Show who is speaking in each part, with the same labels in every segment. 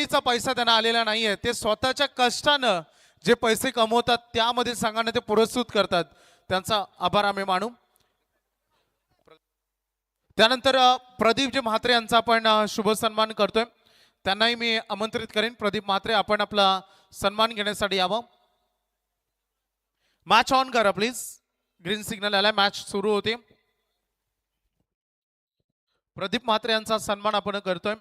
Speaker 1: चा पैसा त्यांना आलेला नाहीये, ते स्वतःच्या कष्टानं जे पैसे कमवतात त्यामध्ये संघाने ते पुरस्कृत करतात, त्यांचा आभार आम्ही मानू. त्यानंतर प्रदीप जे म्हात्रे यांचा आपण शुभ सन्मान करतोय, त्यांनाही मी आमंत्रित करेन. प्रदीप म्हात्रे, आपण आपला सन्मान घेण्यासाठी यावं. मॅच ऑन करा प्लीज. ग्रीन सिग्नल आला, मॅच सुरू होते. प्रदीप म्हात्रे यांचा सन्मान आपण करतोय.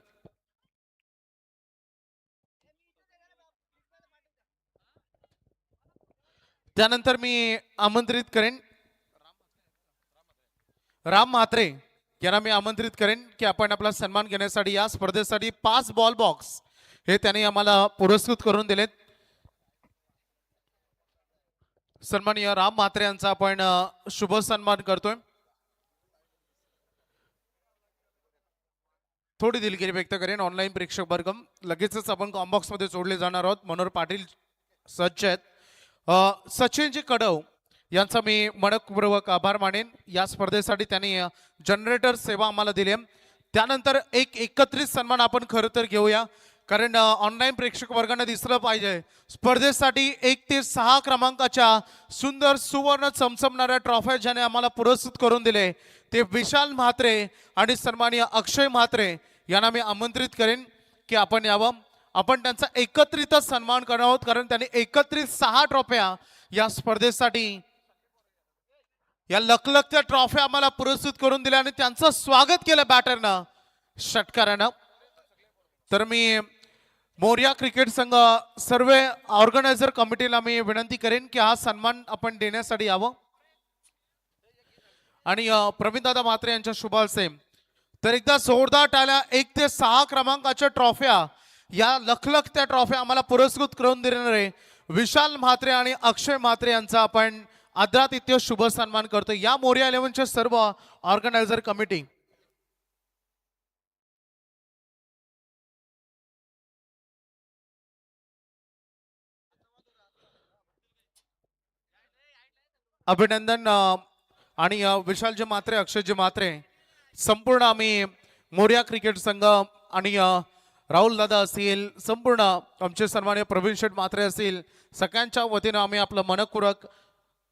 Speaker 1: त्यानंतर मी आमंत्रित करेन राम म्हात्रे यांना मी आमंत्रित करेन की आपण आपला सन्मान घेण्यासाठी या स्पर्धेसाठी 5 बॉल बॉक्स हे त्यांनी आम्हाला पुरस्कृत करून दिलेत. सन्माननीय राम म्हात्रे यांचा आपण शुभ सन्मान करतोय. थोडी दिलगिरी व्यक्त करेन ऑनलाईन प्रेक्षक वर्ग, लगेचच आपण कॉम्बॉक्स मध्ये जोडले जाणार आहोत. मनोहर पाटील सज्ज आहेत. सचिनजी कडव यांचा मी मनपूर्वक आभार मानेन. या स्पर्धेसाठी त्यांनी जनरेटर सेवा आम्हाला दिली. त्यानंतर एक एकत्रित सन्मान आपण खरं तर घेऊया, कारण ऑनलाईन प्रेक्षक वर्गाने दिसलं पाहिजे. स्पर्धेसाठी 1 ते 6 क्रमांकाच्या सुंदर सुवर्ण चमचमणाऱ्या ट्रॉफ्या ज्याने आम्हाला पुरस्कृत करून दिले ते विशाल म्हात्रे आणि सन्माननीय अक्षय म्हात्रे यांना मी आमंत्रित करेन की आपण यावं. आपण त्यांचा एकत्रितच सन्मान करणार आहोत, कारण त्यांनी एकत्रित 6 ट्रॉफ्या या स्पर्धेसाठी, या लखलखत्या ट्रॉफ्या आम्हाला पुरस्कृत करून दिल्या आणि त्यांचं स्वागत केलं बॅटरनं, षटकारानं. तर मी मोर्या क्रिकेट संघ सर्व ऑर्गनायझर कमिटीला मी विनंती करेन की हा सन्मान आपण देण्यासाठी यावं. आणि प्रवीण दादा म्हात्रे यांच्या शुभ हस्ते तर एकदा जोरदार टाळ्या. 1 ते 6 क्रमांकाच्या ट्रॉफ्या, या लखलखत्या ट्रॉफ्या आम्हाला पुरस्कृत करून देणारे विशाल म्हात्रे आणि अक्षय म्हात्रे यांचा आपण आदरातिथ्य शुभ सन्मान करतो. या मोर्या 11च्या सर्व ऑर्गनायझर कमिटी. अभिनंदन. आणि विशालजी म्हात्रे, अक्षयजी म्हात्रे, संपूर्ण आम्ही मोर्या क्रिकेट संघ आणि राहुल दादा असतील, संपूर्ण आमचे सन्माननीय प्रवीण शेठ म्हात्रे असतील, सगळ्यांच्या वतीनं आम्ही आपलं मनपूर्वक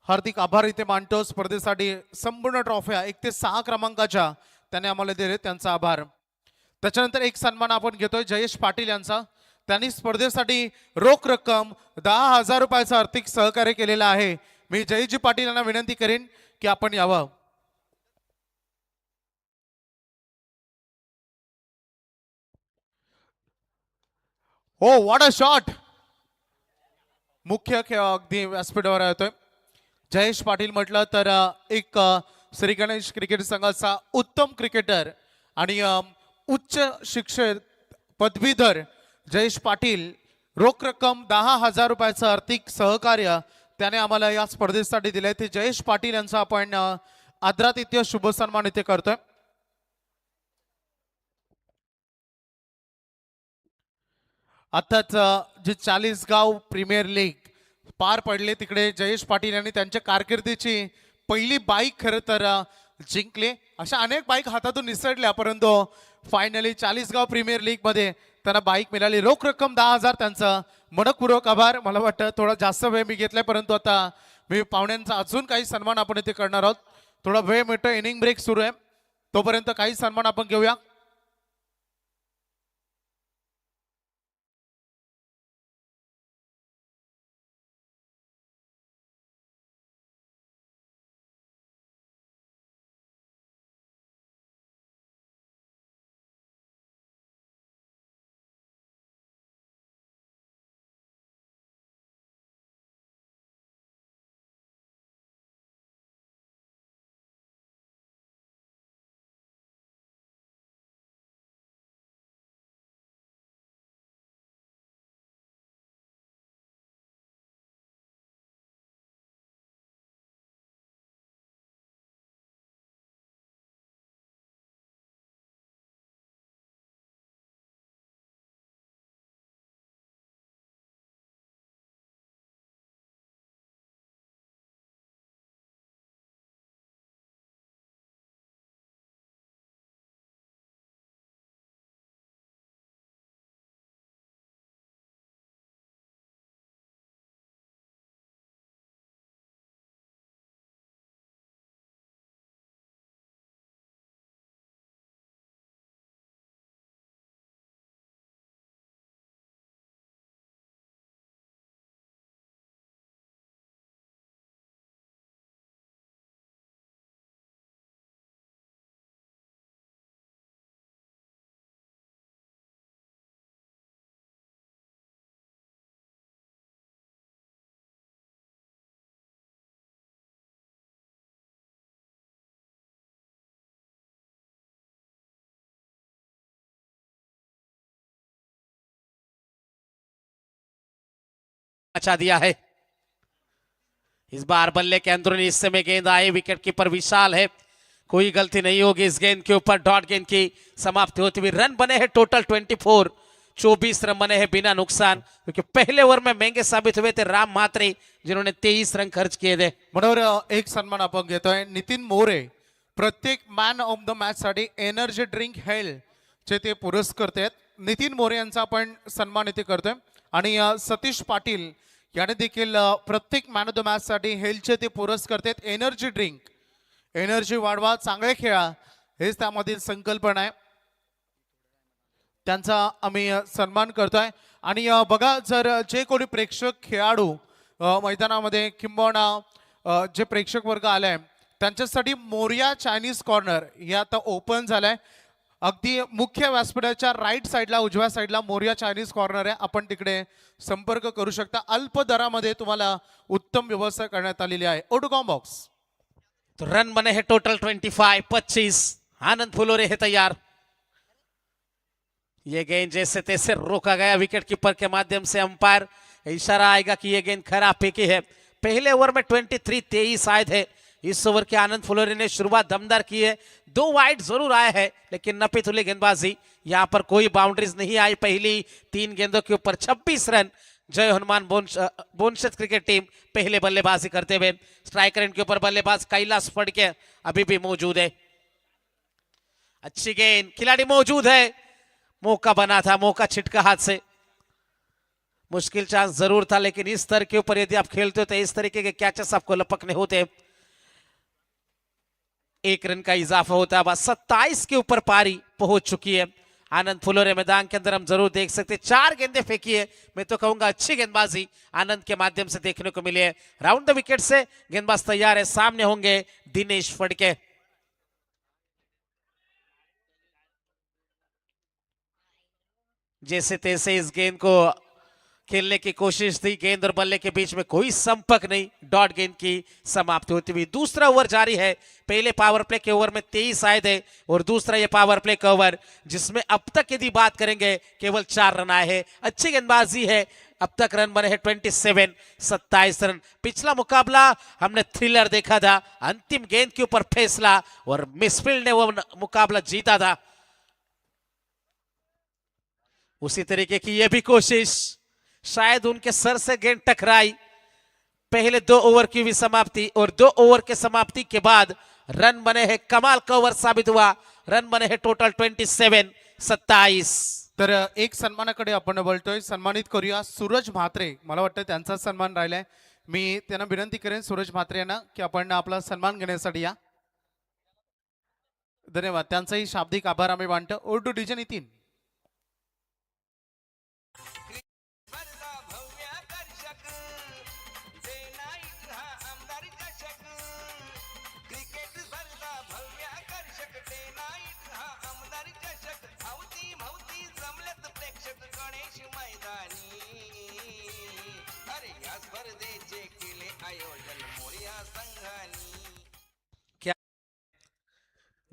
Speaker 1: हार्दिक आभार इथे मानतो. स्पर्धेसाठी संपूर्ण ट्रॉफ्या 1 ते 6 क्रमांकाच्या त्याने आम्हाला दिले, त्यांचा आभार. त्याच्यानंतर एक सन्मान आपण घेतोय जयेश पाटील यांचा. त्यांनी स्पर्धेसाठी रोख रक्कम 10,000 रुपयाचं आर्थिक सहकार्य केलेलं आहे. मी जयजी पाटील यांना विनंती करेन की आपण यावं. हो, व्हॉट अ शॉट. मुख्य खेळ अगदी व्यासपीठावर येतोय. जयेश पाटील म्हटलं तर एक श्री गणेश क्रिकेट संघाचा उत्तम क्रिकेटर आणि उच्च शिक्षित पदवीधर जयेश पाटील. रोख रक्कम 10,000 रुपयाचं आर्थिक सहकार्य त्याने आम्हाला या स्पर्धेसाठी दिलंय. ते जयेश पाटील यांचा आपण आदरातिथ्य शुभ सन्मान इथे करतोय. आताच जे 40 गाव प्रीमियर लीग पार पडले, तिकडे जयेश पाटील यांनी त्यांच्या कारकिर्दीची पहिली बाईक खरं तर जिंकले. अशा अनेक बाईक हातातून निसटल्या, परंतु फायनली 40 गाव प्रीमियर लीग मध्ये त्यांना बाईक मिळाली. रोख रक्कम 10,000, त्यांचा मनपूर्वक आभार. मला वाटतं थोडा जास्त वेळ मी घेतलाय, परंतु आता मी पाहुण्यांचा अजून काही सन्मान आपण इथे करणार आहोत. थोडा वेळ मिळतो, इनिंग ब्रेक सुरू आहे, तोपर्यंत काही सन्मान आपण घेऊया.
Speaker 2: बचा दिया है। इस बार बल्ले के अंदरूनी हिस्से में गेंद आई, विकेट कीपर विशाल है, कोई गलती नहीं होगी इस गेंद के ऊपर। डॉट गेंद की समाप्ति होती हुई रन बने हैं टोटल 24, 24 रन बने हैं बिना नुकसान, क्योंकि पहले ओवर में महंगे साबित हुए थे राम म्हात्रे जिन्होंने 23 रन खर्च किए थे।
Speaker 1: मनोहर एक सन्मान आपण घेतोय, नितीन मोरे प्रत्येक मॅन ऑफ द मॅच साठी एनर्जी ड्रिंक हेल्थ चे ते पुरस्कृत आहेत. नितीन मोरे यांचा आपण सन्मान इथे करतोय आणि सतीश पाटील याने देखील प्रत्येक मॅन ऑफ द मॅच साठी हेल्थचे ते पुरस्कृत आहेत. एनर्जी ड्रिंक, एनर्जी वाढवा, चांगले खेळा, हेच त्यामधील संकल्पना आहे. त्यांचा आम्ही सन्मान करतोय. आणि बघा, जर जे कोणी प्रेक्षक खेळाडू मैदानामध्ये किंबहुना जे प्रेक्षक वर्ग आलाय त्यांच्यासाठी मोरिया चायनीज कॉर्नर हे आता ओपन झालंय. अगदी मुख्य व्यासपीठाच्या राईट साईडला, उजव्या साईडला मोरिया चायनीज कॉर्नर आहे. आपण तिकडे संपर्क करू शकता. अल्प दरामध्ये तुम्हाला उत्तम व्यवस्था करण्यात आलेली आहे. ओटोकॉम बॉक्स.
Speaker 2: तो रन बने हैं टोटल 25, 25। आनंद फुलोरे है तैयार। ये गेंद जैसे तैसे रोका गया विकेट कीपर के माध्यम से। अंपायर इशारा आएगा कि ये गेंद खराब फेंकी है। पहले ओवर में 23 आए थे। इस ओवर के आनंद फुलोरे ने शुरुआत दमदार की है, 2 वाइड जरूर आए हैं, लेकिन नपीतुली गेंदबाजी, यहां पर कोई बाउंड्रीज नहीं आई। पहली 3 गेंदों के ऊपर 26 रन। जय हनुमान बोनशत क्रिकेट टीम पहले बल्लेबाजी करते हुए। स्ट्राइकर एंड के ऊपर बल्लेबाज कैलाश फड़के अभी भी मौजूद है। अच्छी गेंद, खिलाड़ी मौजूद है, मौका बना था, मौका छिटका हाथ से। मुश्किल चांस जरूर था, लेकिन इस स्तर के ऊपर यदि आप खेलते हो तो इस तरीके के कैचेस आपको लपकने होते। 1 रन का इजाफा होता है। बस 27 के ऊपर पारी पहुंच चुकी है। आनंद फुलोरे मैदान के अंदर हम जरूर देख सकते हैं, 4 गेंदें फेंकी है। मैं तो कहूंगा अच्छी गेंदबाजी आनंद के माध्यम से देखने को मिली है। राउंड द विकेट से गेंदबाज तैयार है, सामने होंगे दिनेश फड़के। जैसे तैसे इस गेंद को खेलने की कोशिश थी, गेंद और बल्ले के बीच में कोई संपर्क नहीं। डॉट गेंद की समाप्ति होती हुई दूसरा ओवर जारी है। पहले पावर प्ले के ओवर में 23 आए थे और दूसरा ये पावर प्ले का ओवर जिसमें अब तक यदि बात करेंगे केवल 4 रन आए हैं। अच्छी गेंदबाजी है, अब तक रन बने हैं 27, 27 रन। पिछला मुकाबला हमने थ्रिलर देखा था, अंतिम गेंद के ऊपर फैसला और मिसफील्ड ने वो मुकाबला जीता था। उसी तरीके की यह भी कोशिश, शायद उनके सर से गेंद टकराई। पहले 2 ओवर की भी समाप्ति और 2 ओवर के समाप्ति के बाद रन बने हैं, कमाल का ओवर साबित हुआ। रन बने हैं टोटल 27, 27।
Speaker 1: तर एक सन्मानाकडे आपण बोलतोय, सन्मानित करूया सूरज म्हात्रे. मला वाटतं त्यांचा सन्मान राहिलाय. मी त्यांना विनंती करेन सूरज म्हात्रे यांना की आपण आपला सन्मान घेण्यासाठी या. धन्यवाद. त्यांचाही शाब्दिक आभार आम्ही मानतो. Over to DJ Nitin.
Speaker 2: क्या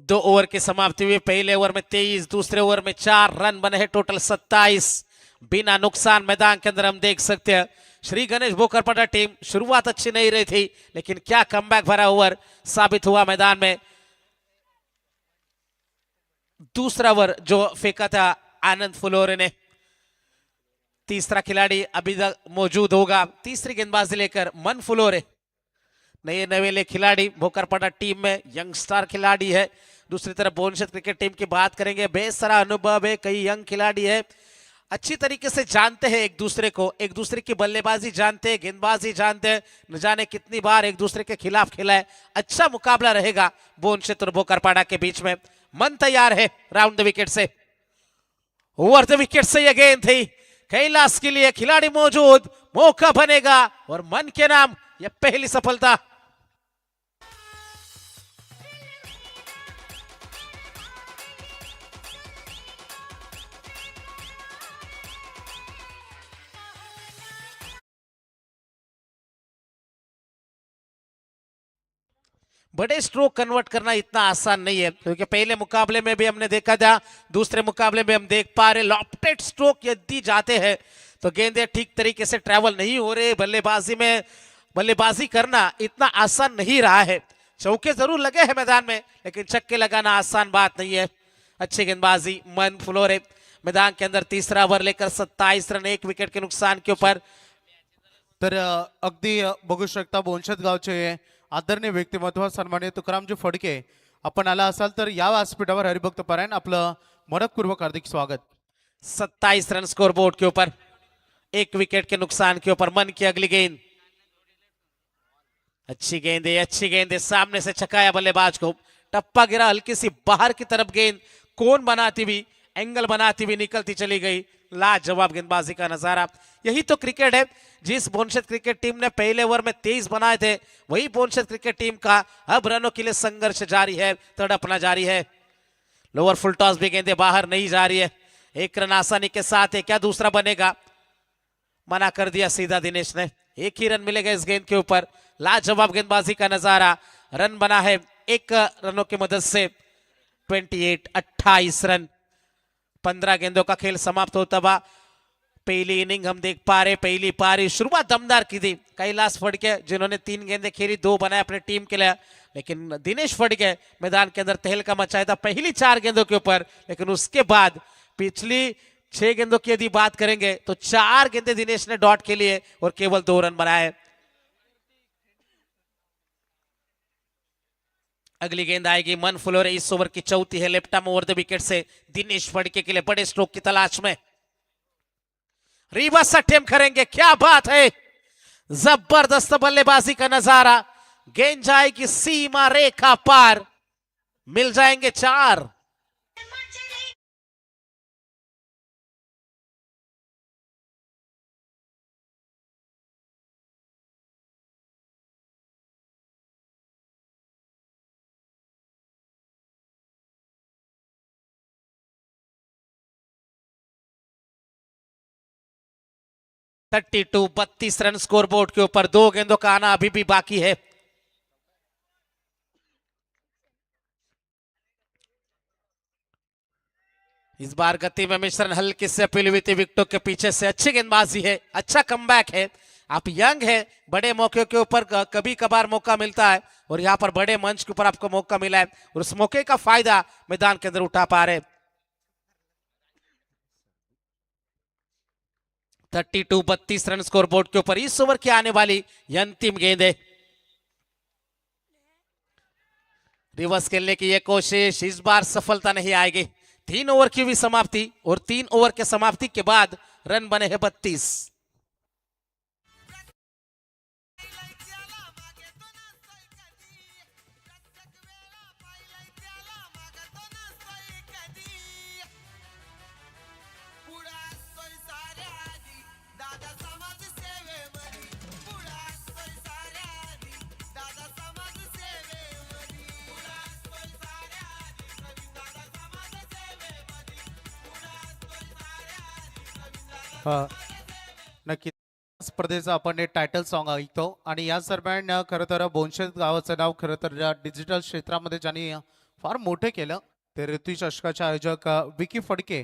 Speaker 2: 2 ओवर की समाप्ति हुई। पहले ओवर में 23, दूसरे ओवर में 4 रन बने हैं टोटल 27 बिना नुकसान। मैदान के अंदर हम देख सकते हैं श्री गणेश बोकरपटा टीम शुरुआत अच्छी नहीं रही थी, लेकिन क्या कमबैक भरा ओवर साबित हुआ मैदान में। दूसरा ओवर जो फेंका था आनंद फुलोरे ने। तीसरा खिलाड़ी अभी तक मौजूद होगा, तीसरी गेंदबाजी लेकर मन फुलोरे, नए नवेले खिलाड़ी बोकरपटा टीम में, यंगस्टर खिलाड़ी है। दूसरी तरफ बोनशत क्रिकेट टीम की बात करेंगे, बेसरा अनुभव है, कई यंग खिलाड़ी है, अच्छी तरीके से जानते हैं एक दूसरे को, एक दूसरे की बल्लेबाजी जानते हैं, गेंदबाजी जानते हैं, न जाने कितनी बार एक दूसरे के खिलाफ खेला है। अच्छा मुकाबला रहेगा बोनशत और बोकरपाड़ा के बीच में। मन तैयार है राउंड द विकेट से। ओवर द विकेट से यह गेंद थी, कैलाश के लिए खिलाड़ी मौजूद, मौका बनेगा और मन के नाम यह पहली सफलता। बड़े स्ट्रोक कन्वर्ट करना इतना आसान नहीं है, क्योंकि पहले मुकाबले में भी हमने देखा था, दूसरे मुकाबले में हम देख पा रहे लॉफ्टेड स्ट्रोक यदि जाते हैं तो गेंदें ठीक तरीके से ट्रैवल नहीं हो रहे। बल्लेबाजी में बल्लेबाजी करना इतना आसान नहीं रहा है। चौके जरूर लगे हैं मैदान में, लेकिन छक्के लगाना आसान बात नहीं है। अच्छी गेंदबाजी मन फ्लोरे मैदान के अंदर तीसरा ओवर लेकर 27 रन 1 विकेट के नुकसान के ऊपर।
Speaker 1: तर अगदी बघू शकता बोनशेत गावचे आदरणीय व्यक्तिमत्व सन्माननीय तुकारामजी फडके आपण आला असाल तर या व्यासपीठावर हरिभक्त पारायण आपलं मनपूर्वक हार्दिक स्वागत।
Speaker 2: 27 रन स्कोर बोर्ड के ऊपर 1 विकेट के नुकसान के ऊपर। मन की अगली गेंद, अच्छी गेंद सामने से छकाया बल्लेबाज को, टप्पा गिरा हल्की सी बाहर की तरफ गेंद कोन बनाती हुई एंगल बनाती हुई निकलती चली गई। लाजवाब गेंदबाजी का नजारा। यही तो क्रिकेट है। जिस बोनशेत क्रिकेट टीम ने पहले ओवर में 23 बनाए थे, वही बोनशेत क्रिकेट टीम का अब रनों के लिए संघर्ष जारी है, तड़पना जारी है। लोअर फुल टॉस भी गेंदे बाहर नहीं जा रही है। 1 रन आसानी के साथ है, क्या दूसरा बनेगा? मना कर दिया सीधा दिनेश ने। 1 ही रन मिलेगा इस गेंद के ऊपर। लाजवाब गेंदबाजी का नजारा। रन बना है 1 रनों की मदद से 28 रन। 15 गेंदों का खेल समाप्त होता हुआ पहली इनिंग हम देख पा रहे। पहली पारी शुरुआत दमदार की थी कैलाश फड़के, जिन्होंने 3 गेंदें खेली, 2 बनाए अपने टीम के लिए, लेकिन दिनेश फड़के मैदान के अंदर तहलका मचाया था पहली 4 गेंदों के ऊपर। लेकिन उसके बाद पिछली 6 गेंदों की यदि बात करेंगे तो 4 गेंदें दिनेश ने डॉट के लिए और केवल 2 रन बनाए। अगली गेंद आएगी मन फ्लोरे। इस ओवर की चौथी है। Left arm over the wicket से दिनेश फड़के के लिए बड़े स्ट्रोक की तलाश में रिवर्स अटेम्प्ट करेंगे। क्या बात है, जबरदस्त बल्लेबाजी का नजारा। गेंद जाएगी सीमा रेखा पार, मिल जाएंगे 4। थर्टी 32 रन स्कोर बोर्ड के ऊपर। 2 गेंदों का आना अभी भी बाकी है। इस बार गति में मिश्रण हल्की से अपील हुई थी विकेटों के पीछे से। अच्छी गेंदबाजी है, अच्छा कमबैक है। आप यंग है, बड़े मौके के ऊपर कभी कभार मौका मिलता है और यहाँ पर बड़े मंच के ऊपर आपको मौका मिला है और उस मौके का फायदा मैदान के अंदर उठा पा रहे। 32 रन स्कोर बोर्ड के ऊपर। इस ओवर की आने वाली यह अंतिम गेंद है। रिवर्स खेलने की यह कोशिश, इस बार सफलता नहीं आएगी। 3 ओवर की भी समाप्ति और 3 ओवर के समाप्ति के बाद रन बने हैं 32।
Speaker 1: नक्की स्पर्धेचं आपण हे टायटल सॉन्ग ऐकतो आणि याच दरम्यान खरं तर बोनशेत गावाचं नाव खरं तर या डिजिटल क्षेत्रामध्ये ज्यांनी फार मोठे केलं ते ऋतू चषकाचे आयोजक विकी फडके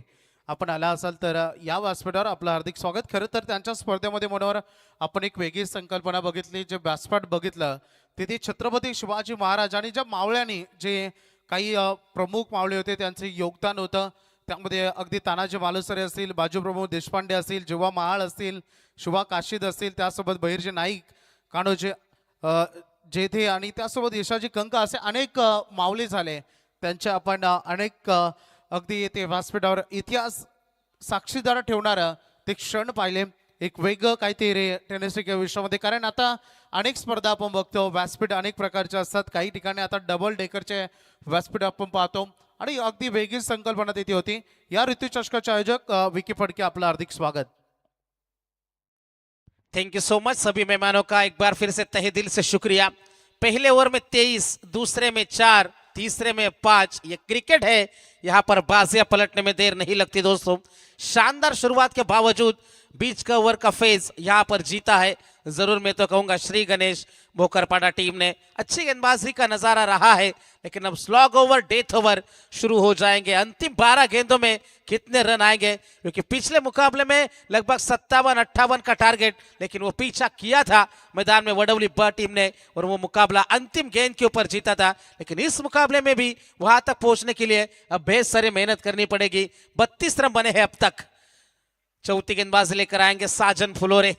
Speaker 1: आपण आला असाल तर या व्यासपीठावर आपलं हार्दिक स्वागत। खरं तर त्यांच्या स्पर्धेमध्ये मनोहर आपण एक वेगळी संकल्पना बघितली, जे व्यासपीठ बघितलं तिथे छत्रपती शिवाजी महाराज आणि ज्या मावळ्यांनी जे काही प्रमुख मावळे होते त्यांचे योगदान होतं। त्यामध्ये अगदी तानाजी मालुसरे असतील, बाजूप्रभू देशपांडे असतील, जीवा महाळ असतील, शुभा काशीद असतील, त्यासोबत बहिर्जी नाईक, कान्होजी जेथे आणि त्यासोबत यशाजी कंक असे अनेक माऊली झाले। त्यांचे आपण अनेक अगदी ते व्यासपीठावर इतिहास साक्षीदार ठेवणारं ते क्षण पाहिले। एक वेगळं काहीतरी टेनिस या विश्वामध्ये, कारण आता अनेक स्पर्धा आपण बघतो, व्यासपीठ अनेक प्रकारचे असतात। काही ठिकाणी आता डबल डेकरचे व्यासपीठ आपण पाहतो आणि अगदी वेगळी संकल्पना तिथे होती। या ऋतू चषकाचे आयोजक विकी फडके, आपलं हार्दिक स्वागत।
Speaker 2: थैंक यू सो मच सभी मेहमानों का एक बार फिर से तहे दिल से शुक्रिया। पहले ओवर में 23, दूसरे में 4, तीसरे में 5। ये क्रिकेट है, यहाँ पर बाजियां पलटने में देर नहीं लगती दोस्तों। शानदार शुरुआत के बावजूद बीच का ओवर का फेज यहाँ पर जीता है। जरूर मैं तो कहूंगा श्री गणेश भोकरपाड़ा टीम ने अच्छी गेंदबाजी का नजारा रहा है, लेकिन अब स्लॉग ओवर डेथ ओवर शुरू हो जाएंगे। अंतिम 12 गेंदों में कितने रन आएंगे, क्योंकि पिछले मुकाबले में लगभग 57-58 का टारगेट, लेकिन वो पीछा किया था मैदान में वडवली ब टीम ने और वो मुकाबला अंतिम गेंद के ऊपर जीता था। लेकिन इस मुकाबले में भी वहां तक पहुंचने के लिए अब बेहद सारी मेहनत करनी पड़ेगी। 32 रन बने हैं अब तक। चौथी गेंदबाजी लेकर आएंगे साजन फुलोरे।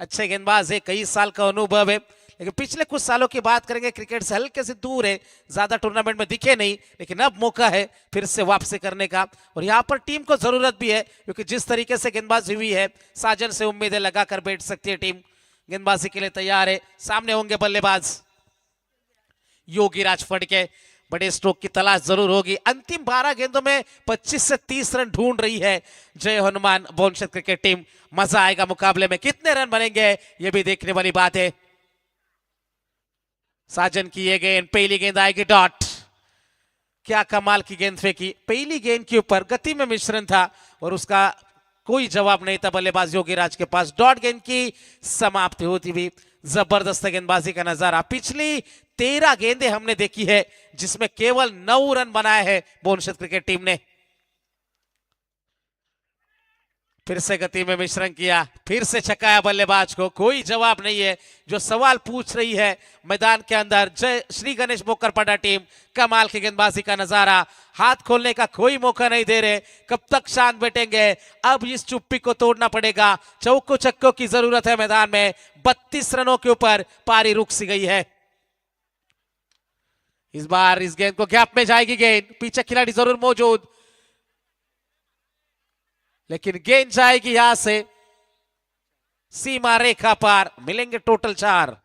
Speaker 2: अच्छे गेंदबाज है, कई साल का अनुभव है, लेकिन पिछले कुछ सालों की बात करेंगे क्रिकेट से हल्के से दूर है, ज्यादा टूर्नामेंट में दिखे नहीं, लेकिन अब मौका है फिर से वापसी करने का। और यहाँ पर टीम को जरूरत भी है, क्योंकि जिस तरीके से गेंदबाजी हुई है साजन से उम्मीदें लगाकर बैठ सकती है टीम। गेंदबाजी के लिए तैयार है, सामने होंगे बल्लेबाज योगीराज फड़के। बड़े स्ट्रोक की तलाश जरूर होगी। अंतिम 12 गेंदों में 25 से 30 रन ढूंढ रही है जय हनुमान बोनशेत क्रिकेट टीम। मजा आएगा मुकाबले में, कितने रन बनेंगे ये भी देखने वाली बात है। साजन की ये गेंद, पहली गेंद आएगी डॉट। क्या कमाल की गेंद फेंकी, पहली गेंद के ऊपर गति में मिश्रण था और उसका कोई जवाब नहीं था बल्लेबाज योगीराज के पास। डॉट गेंद की समाप्ति होती हुई जबरदस्त गेंदबाजी का नजारा। पिछली 13 गेंदें हमने देखी है जिसमें केवल 9 रन बनाए हैं बोनशेत क्रिकेट टीम ने। फिर से गति में मिश्रण किया, फिर से छकाया बल्लेबाज को, कोई जवाब नहीं है। जो सवाल पूछ रही है मैदान के अंदर जय श्री गणेश भोकरपाड़ा टीम, कमाल की गेंदबाजी का नजारा। हाथ खोलने का कोई मौका नहीं दे रहे, कब तक शांत बैठेंगे। अब इस चुप्पी को तोड़ना पड़ेगा, चौको छक्कों की जरूरत है मैदान में। 32 रनों के ऊपर पारी रुक सी गई है। इस बार इस गेंद को गैप में जाएगी गेंद, पीछे खिलाड़ी जरूर मौजूद, लेकिन गेंद जाएगी यहां से सीमा रेखा पार। मिलेंगे टोटल 4।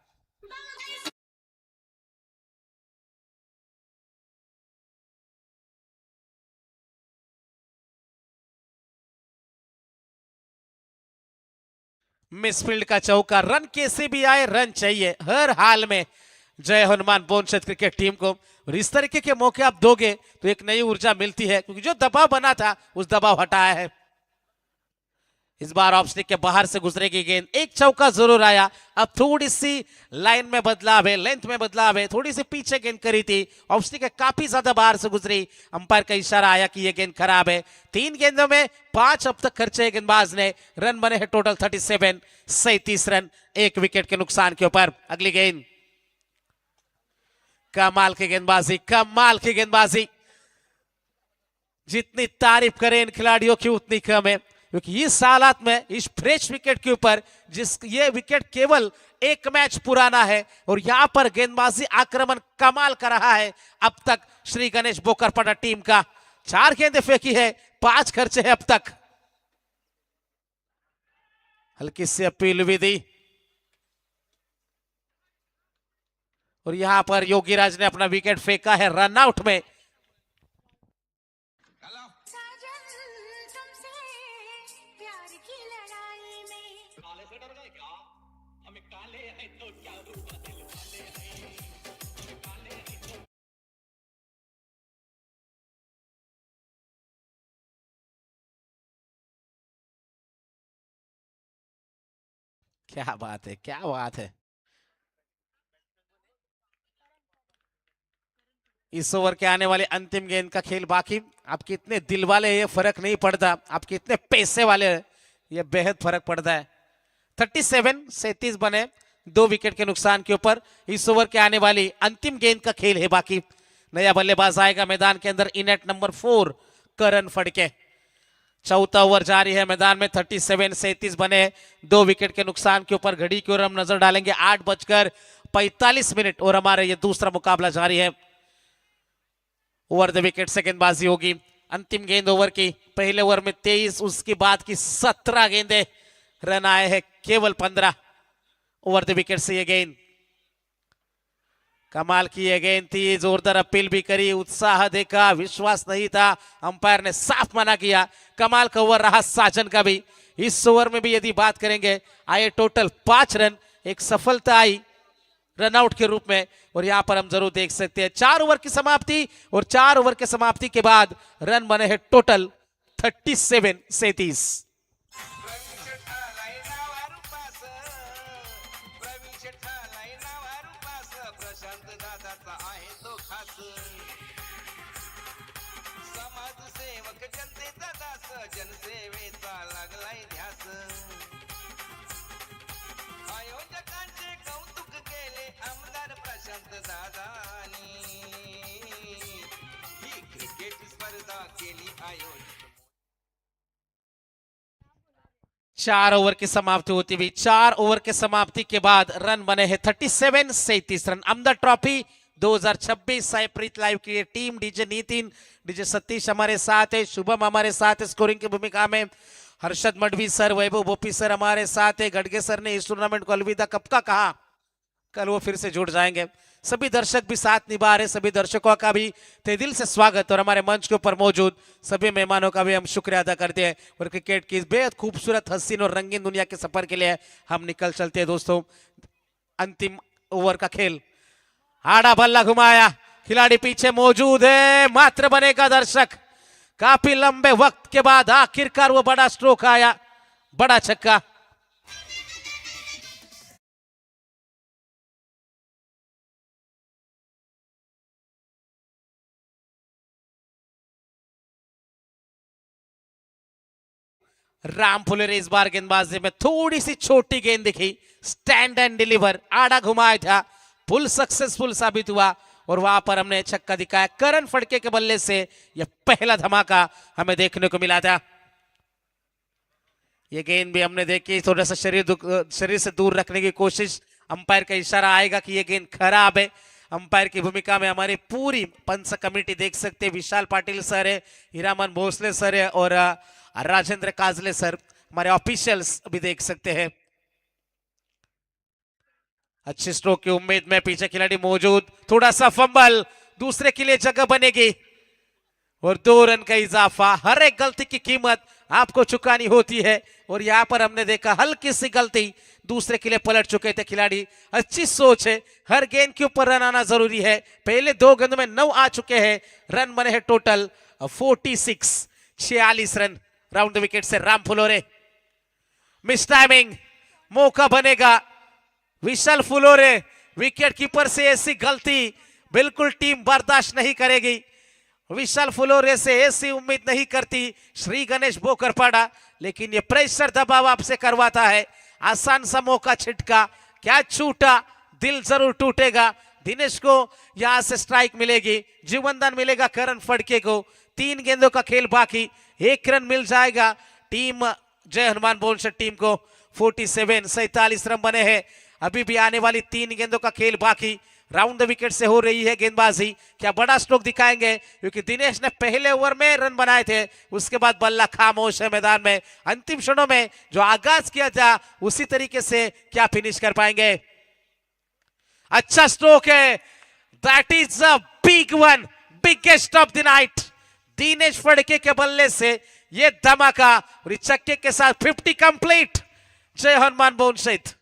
Speaker 2: मिसफील्ड का चौका, रन कैसे भी आए रन चाहिए हर हाल में जय हनुमान बोनशेत क्रिकेट टीम को। और इस तरीके के मौके आप दोगे तो एक नई ऊर्जा मिलती है, क्योंकि जो दबाव बना था उस दबाव हटाया है। इस बार ऑफ स्टिक के बाहर से गुजरेगी गेंद, एक चौका जरूर आया। अब थोड़ी सी लाइन में बदलाव है, लेंथ में बदलाव है, थोड़ी सी पीछे गेंद करी थी, ऑफ स्टिक के काफी ज्यादा बाहर से गुजरी। अंपायर का इशारा आया कि यह गेंद खराब है। 3 गेंदों में 5 अब तक खर्चे गेंदबाज ने, रन बने हैं टोटल 37, 37 रन 1 विकेट के नुकसान के ऊपर। अगली गेंद, कमाल की गेंदबाजी, कमाल की गेंदबाजी। जितनी तारीफ करें इन खिलाड़ियों की उतनी कम है, क्योंकि इस हालात में इस फ्रेश विकेट के ऊपर, जिस ये विकेट केवल 1 मैच पुराना है और यहां पर गेंदबाजी आक्रमण कमाल कर रहा है। अब तक श्री गणेश भोकरपाड़ा टीम का 4 गेंदें फेंकी है, 5 खर्चे हैं अब तक। हल्की सी अपील भी दी और यहां पर योगीराज ने अपना विकेट फेंका है रनआउट में। क्या बात है, क्या बात है। इस ओवर के आने वाले अंतिम गेंद का खेल बाकी। आप कितने दिल वाले हैं ये फर्क नहीं पड़ता, आप कितने पैसे वाले हैं ये बेहद फर्क पड़ता है। 37 बने 2 विकेट के नुकसान के ऊपर। इस ओवर के आने वाली अंतिम गेंद का खेल है बाकी। नया बल्लेबाज आएगा मैदान के अंदर, इनेट नंबर 4 करण फड़के। चौथा ओवर जारी है मैदान में। 37 बने 2 विकेट के नुकसान के ऊपर। घड़ी की ओर हम नजर डालेंगे, 8:45 और हमारे ये दूसरा मुकाबला जारी है। ओवर द विकेट से गेंदबाजी होगी। अंतिम गेंद ओवर की, पहले ओवर में 23, उसके बाद की 17 गेंदें, रन आए हैं केवल 15। ओवर द विकेट से ये गेंद, कमाल की ये गेंद थी, जोरदार अपील भी करी, उत्साह देखा, विश्वास नहीं था, अंपायर ने साफ मना किया। कमाल का ओवर रहा साजन का भी। इस ओवर में भी यदि बात करेंगे आए टोटल 5 रन, एक सफलता आई रनआउट के रूप में। और यहां पर हम जरूर देख सकते हैं 4 ओवर की समाप्ति, और 4 ओवर के समाप्ति के बाद रन बने हैं टोटल 37-37।
Speaker 3: प्रशांत दादाचा आहे तो खास समाजसेवक जनतेचा दास जनसेवेचा लागलाय ध्यास आयोजकांचे कौतुक केले आमदार प्रशांत दादानी ही क्रिकेट स्पर्धा केली आयोजित
Speaker 2: 4 ओवर की समाप्ति होती हुई, 4 ओवर के समाप्ति के बाद रन बने हैं 37-37 रन। अमदा ट्रॉफी 2026 साइप्रीत लाइव की team DJ Nitin, DJ Satish हमारे साथ है, शुभम हमारे साथ है स्कोरिंग की भूमिका में, हर्षद मडवी सर, वैभव बोपी सर हमारे साथ है। गडगे सर ने इस टूर्नामेंट को अलविदा कब का कहा, कल वो फिर से जुड़ जाएंगे। सभी दर्शक भी साथ निभा रहे, सभी दर्शकों का भी तहे दिल से स्वागत, और हमारे मंच के ऊपर मौजूद सभी मेहमानों का भी हम शुक्रिया अदा करते हैं। और क्रिकेट की इस बेहद खूबसूरत, हसीन और रंगीन दुनिया के सफर के लिए हम निकल चलते हैं दोस्तों। अंतिम ओवर का खेल, आड़ा बल्ला घुमाया, खिलाड़ी पीछे मौजूद है, मात्र बनेगा दर्शक। काफी लंबे वक्त के बाद आखिरकार वो बड़ा स्ट्रोक आया, बड़ा छक्का। राम फुलेरे इस बार गेंदबाजी में थोड़ी सी छोटी गेंद दिखी, स्टैंड एंड डिलीवर, आड़ा घुमाया था, फुल सक्सेसफुल साबित हुआ, और वहां पर हमने छक्का दिखाया। करण फड़के के बल्ले से यह पहला धमाका हमें देखने को मिला था। यह गेंद भी हमने देखी, थोड़ा सा शरीर से दूर रखने की कोशिश, अंपायर का इशारा आएगा कि यह गेंद खराब है। अंपायर की भूमिका में हमारी पूरी पंच कमेटी देख सकते हैं, विशाल पाटिल सर है, हीरामन भोसले सर है, और राजेंद्र काजले सर, हमारे ऑफिशियल्स भी देख सकते हैं। अच्छी स्ट्रोक की उम्मीद में पीछे खिलाड़ी मौजूद, थोड़ा सा फंबल, दूसरे के लिए जगह बनेगी, और 2 रन का इजाफा। हर एक गलती की कीमत आपको चुकानी होती है, और यहां पर हमने देखा हल्की सी गलती, दूसरे के लिए पलट चुके थे खिलाड़ी। अच्छी सोच है, हर गेंद के ऊपर रन आना जरूरी है। पहले 2 गेंदों में 9 आ चुके हैं, रन बने हैं total 46 run. Round the wicket से राम फुलोरे, मिस टाइमिंग, मौका बनेगा। विशाल फुलोरे, विकेट कीपर से ऐसी गलती बिल्कुल टीम बर्दाश्त नहीं करेगी। विशाल फुलोरे से ऐसी उम्मीद नहीं करती श्री गणेश बोकरपाड़ा, लेकिन ये प्रेशर दबाव आपसे करवाता है। आसान सा मौका छिटका, क्या छूटा, दिल जरूर टूटेगा। दिनेश को यहां से स्ट्राइक मिलेगी, जीवनदान मिलेगा करण फड़के को। 3 गेंदों का खेल बाकी, 1 रन मिल जाएगा टीम जय हनुमान बोनशेट टीम को। 47 रन बने हैं, अभी भी आने वाली 3 गेंदों का खेल बाकी। राउंड द विकेट से हो रही है गेंदबाजी, क्या बड़ा स्ट्रोक दिखाएंगे, क्योंकि दिनेश ने पहले ओवर में रन बनाए थे, उसके बाद बल्ला खामोश है मैदान में। अंतिम क्षणों में जो आगाज किया था उसी तरीके से क्या फिनिश कर पाएंगे। अच्छा स्ट्रोक है, that is a big one, biggest of the night. Dinesh Phadke के बल्ले से ये धमाका, और इस छक्के के साथ 50 कंप्लीट। जय हनुमान बोनशेट।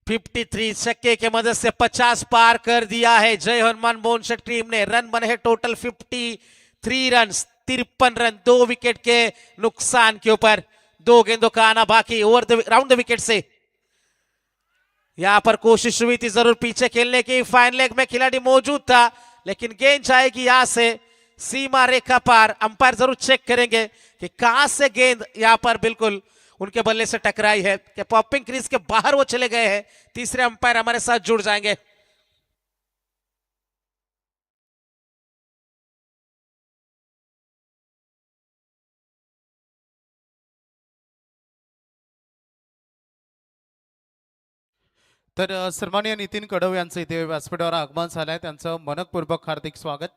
Speaker 2: फिफ्टी 53 छक्के के मदद से 50 पार कर दिया है जय हनुमान बोनशेट टीम ने। रन बने हैं टोटल 53 रन, 53 रन, 2 विकेट के नुकसान के ऊपर। 2 गेंदों का आना बाकी over the round the wicket से। यहां पर कोशिश हुई थी जरूर पीछे खेलने की, फाइन लेग में खिलाड़ी मौजूद था, लेकिन गेंद जाएगी यहां से सीमा रेखा पार। अंपायर जरूर चेक करेंगे कि कहां से गेंद यहां पर बिल्कुल उनके बल्ले से टकराई है, कि पॉपिंग क्रीज के बाहर वो चले गए हैं। तीसरे अंपायर हमारे साथ जुड़ जाएंगे।
Speaker 1: तर सन्माननीय नितीन कडव यांचं इथे व्यासपीठावर आगमन झालंय, त्यांचं मनपूर्वक हार्दिक स्वागत।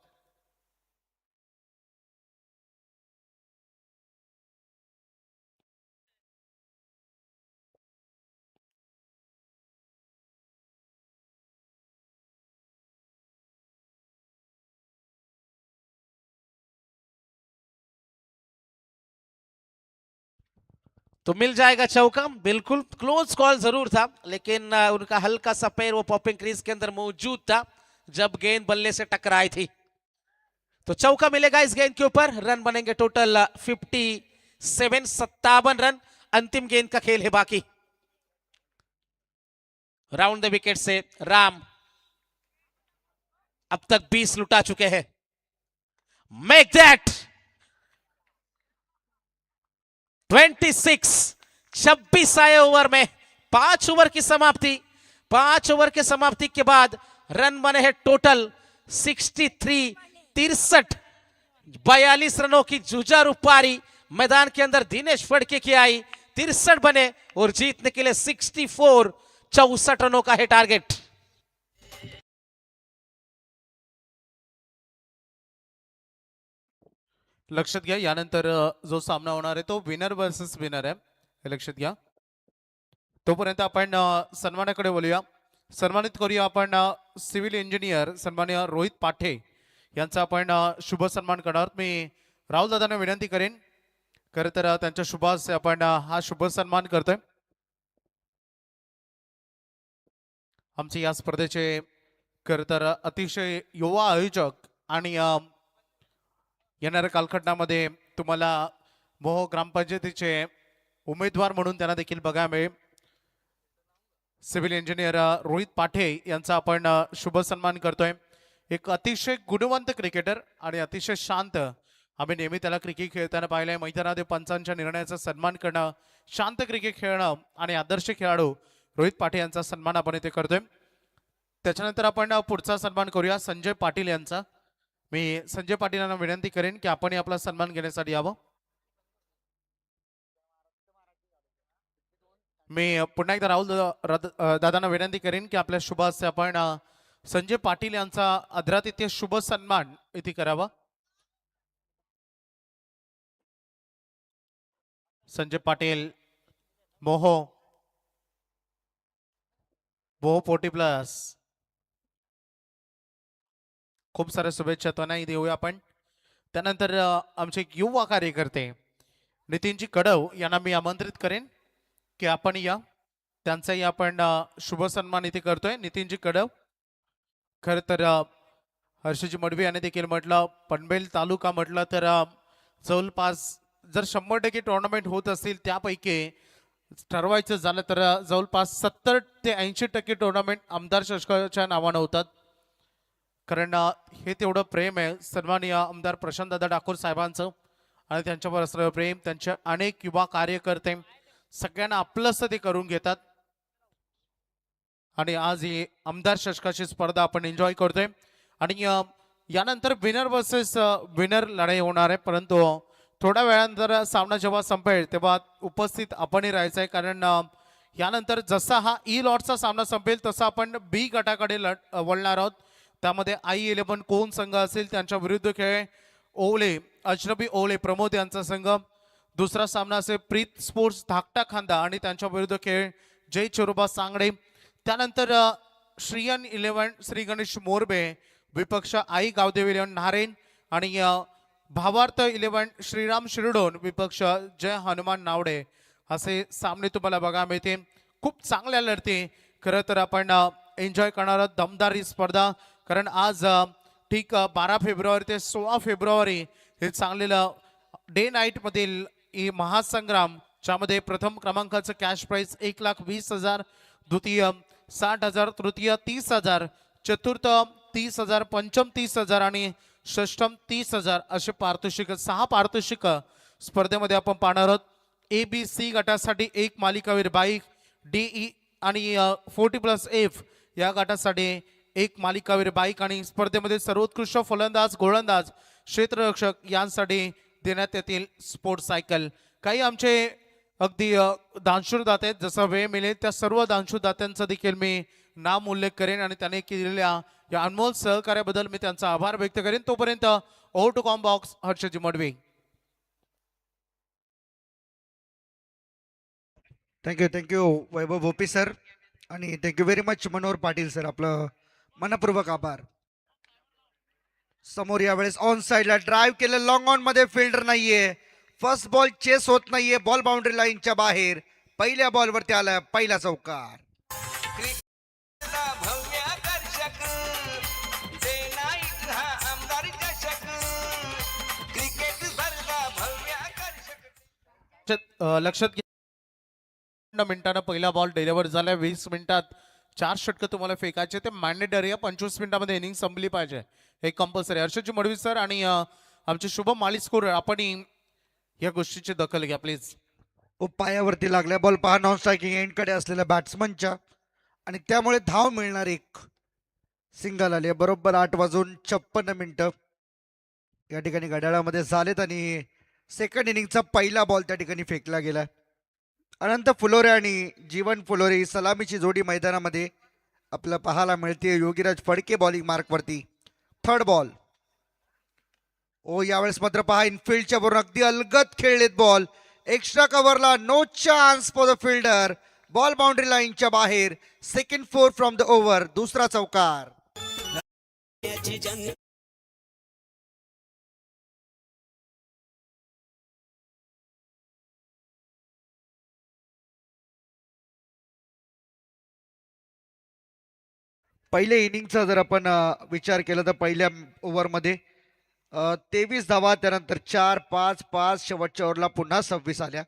Speaker 2: तो मिल जाएगा चौका। बिल्कुल क्लोज कॉल जरूर था, लेकिन उनका हल्का सा पैर वो पॉपिंग क्रीज के अंदर मौजूद था जब गेंद बल्ले से टकराई थी। तो चौका मिलेगा इस गेंद के ऊपर। रन बनेंगे टोटल 57 रन। अंतिम गेंद का खेल है बाकी। राउंड द विकेट से राम अब तक 20 लुटा चुके हैं। मेक दैट 26 आए ओवर में। 5 ओवर की समाप्ति। 5 ओवर के समाप्ति के बाद रन बने हैं टोटल 63। 42 रनों की जुझारू पारी मैदान के अंदर दिनेश फड़के की आई। 63 बने और जीतने के लिए 64 रनों का है टारगेट।
Speaker 1: लक्षात घ्या यानंतर जो सामना होणार आहे तो विनर वर्सेस विनर आहे, हे लक्षात घ्या. तोपर्यंत आपण सन्मानाकडे बोलूया. सन्मानित करूया आपण सिव्हिल इंजिनियर सन्माननीय रोहित पाठे यांचा आपण शुभ सन्मान करणार आहोत. मी राहुल दादांना विनंती करेन, खरं तर त्यांच्या शुभ हस्ते आपण हा शुभ सन्मान करतोय. आमचे या स्पर्धेचे खरं तर अतिशय युवा आयोजक आणि येणाऱ्या कालखंडामध्ये तुम्हाला मोहो ग्रामपंचायतीचे उमेदवार म्हणून त्यांना देखील बघायला मिळेल. सिव्हिल इंजिनियर रोहित पाठे यांचा आपण शुभ सन्मान करतोय. एक अतिशय गुणवंत क्रिकेटर आणि अतिशय शांत. आम्ही नेहमी त्याला क्रिकेट खेळताना पाहिलंय. मैदानात पंचांच्या निर्णयाचा सन्मान करणं, शांत क्रिकेट खेळणं आणि आदर्श खेळाडू रोहित पाठे यांचा सन्मान आपण इथे करतोय. त्याच्यानंतर आपण पुढचा सन्मान करूया संजय पाटील यांचा. मी संजय पाटील यांना विनंती करेन की आपण आपला सन्मान घेण्यासाठी यावं. मी पुन्हा एकदा राहुल दादांना विनंती करेन की आपल्या शुभ हस्ते आपण संजय पाटील यांचा आदरातिथ्य शुभ सन्मान इथे करावा. संजय पाटील मोहो 40+. खूप साऱ्या शुभेच्छा त्यांनाही देऊया आपण. त्यानंतर आमचे युवा कार्यकर्ते नितीनजी कडव यांना मी आमंत्रित करेन की आपण या. त्यांचाही आपण शुभ सन्मान इथे करतोय. नितीनजी कडव. खरं तर हर्षजी मडवी यांनी देखील म्हटलं, पनवेल तालुका म्हटलं तर जवळपास जर 100% टुर्नामेंट होत असतील त्यापैकी ठरवायचं झालं तर जवळपास 70 ते 80% टुर्नामेंट आमदार शशकाच्या नावानं होतात. कारण हे तेवढं प्रेम आहे सन्माननीय आमदार प्रशांतदादा ठाकूर साहेबांचं आणि त्यांच्यावर असलेलं प्रेम. त्यांचे अनेक युवा कार्यकर्ते सगळ्यांना आपलंसं ते करून घेतात आणि आज ही आमदार शशकाची स्पर्धा आपण एन्जॉय करतोय. आणि यानंतर विनर वर्सेस विनर लढाई होणार आहे, परंतु थोड्या वेळानंतर सामना जेव्हा संपेल तेव्हा उपस्थित आपणही राहायचं आहे. कारण यानंतर जसा हा ई लॉटचा सामना संपेल तसा आपण बी गटाकडे वळणार आहोत. त्यामध्ये I11 कोण संघ असेल त्यांच्या विरुद्ध खेळ ओवळे अजनबी ओवळे प्रमोद यांचा संघ. दुसरा सामना असेल प्रीत स्पोर्ट्स धाकटा खांदा आणि त्यांच्या विरुद्ध खेळ जय चोरोबा सांगडे. त्यानंतर श्रीयन 11 श्री गणेश मोरबे विपक्ष आई गावदेव 11 नारेन आणि भावार्थ 11 श्रीराम शिरडोन विपक्ष जय हनुमान नावडे. असे सामने तुम्हाला बघायला मिळते. खूप चांगल्या लढती खरं तर आपण एन्जॉय करणार आहोत. दमदार ही स्पर्धा. कारण आज ठीक 12 फेब्रुवारी ते 16 फेब्रुवारी हे चांगलेलं डे नाईट मधील ही महासंग्राम, ज्यामध्ये प्रथम क्रमांकाचं कॅश प्राइस 1,20,000, द्वितीय 60,000, तृतीय 30,000, चतुर्थ 30,000, पंचम 30,000 आणि षष्टम 30,000 असे पारितोषिक 6 पारितोषिक स्पर्धेमध्ये आपण पाहणार आहोत. ABC गटासाठी एक मालिकावीर बाईक, DE आणि 40+F या गटासाठी एक मालिकावीर बाईक आणि स्पर्धेमध्ये सर्वोत्कृष्ट फलंदाज, गोलंदाज, क्षेत्ररक्षक यांसाठी देण्यात येतील स्पोर्ट्स सायकल. काही आमचे अगदी दानशूर दाते आहेत, जसं वेळ मिळेल त्या सर्व दानशूर दात्यांचा देखील मी नाम उल्लेख करेन आणि त्याने केलेल्या या अनमोल सहकार्याबद्दल मी त्यांचा आभार व्यक्त करेन. तोपर्यंत over to comm box Harshji Madvi.
Speaker 4: Thank you Vaibhav Bhopi sir आणि thank you very much Manohar Patil sir. आपलं मनपूर्वक आभार. समोर यावेळेस ऑन साइडला ड्राईव्ह केलं, लॉंग ऑन मध्ये फिल्डर नाहीये. फर्स्ट बॉल चेस होत नाहीये, बॉल बाउंड्री लाईनच्या बाहेर. पहिल्या बॉलवरती आला पहिला चौकार.
Speaker 3: क्रिकेटचा भव्य आकर्षक डे नाईट हा आमदार चषक क्रिकेट स्पर्धा भव्य आकर्षक
Speaker 1: लक्षात घ्या मिनिटानं पहिला बॉल डिलिव्हर झाला. 20 मिनिटात 4 षटकं तुम्हाला फेकायचे, ते मॅन्डेटरी आहे. 25 मिनिटामध्ये इनिंग संपली पाहिजे, हे कंपल्सरी. हर्षदजी मडवी सर आणि आमचे शुभम माली स्कोर, आपण या गोष्टीची दखल घ्या प्लीज.
Speaker 4: पायावरती लागल्या बॉल पहा, नॉन स्ट्रायकिंग एंडकडे असलेल्या बॅट्समनच्या, आणि त्यामुळे धाव मिळणार. एक सिंगल आले. बरोबर 8:56 या ठिकाणी घड्याळामध्ये झालेत आणि सेकंड इनिंगचा पहिला बॉल त्या ठिकाणी फेकला गेला. अनंत फुलोरे आणि जीवन फुलोरे ही सलामीची जोडी मैदानामध्ये आपल्याला पाहायला मिळते. योगीराज फडके बॉलिंग मार्कवरती. Third ball. यावेळेस मात्र पहा, इनफिल्डच्या वरून अगदी अलगद खेळलेत बॉल. एक्स्ट्रा कव्हरला no chance for the fielder. Ball boundary लाईनच्या बाहेर. Second 4 from the over. दुसरा चौकार. पहिल्या इनिंगचा जर आपण विचार केला तर पहिल्या ओव्हरमध्ये 23 धावा, त्यानंतर 4-5-5, शेवटच्या ओव्हरला पुन्हा 26 आल्या.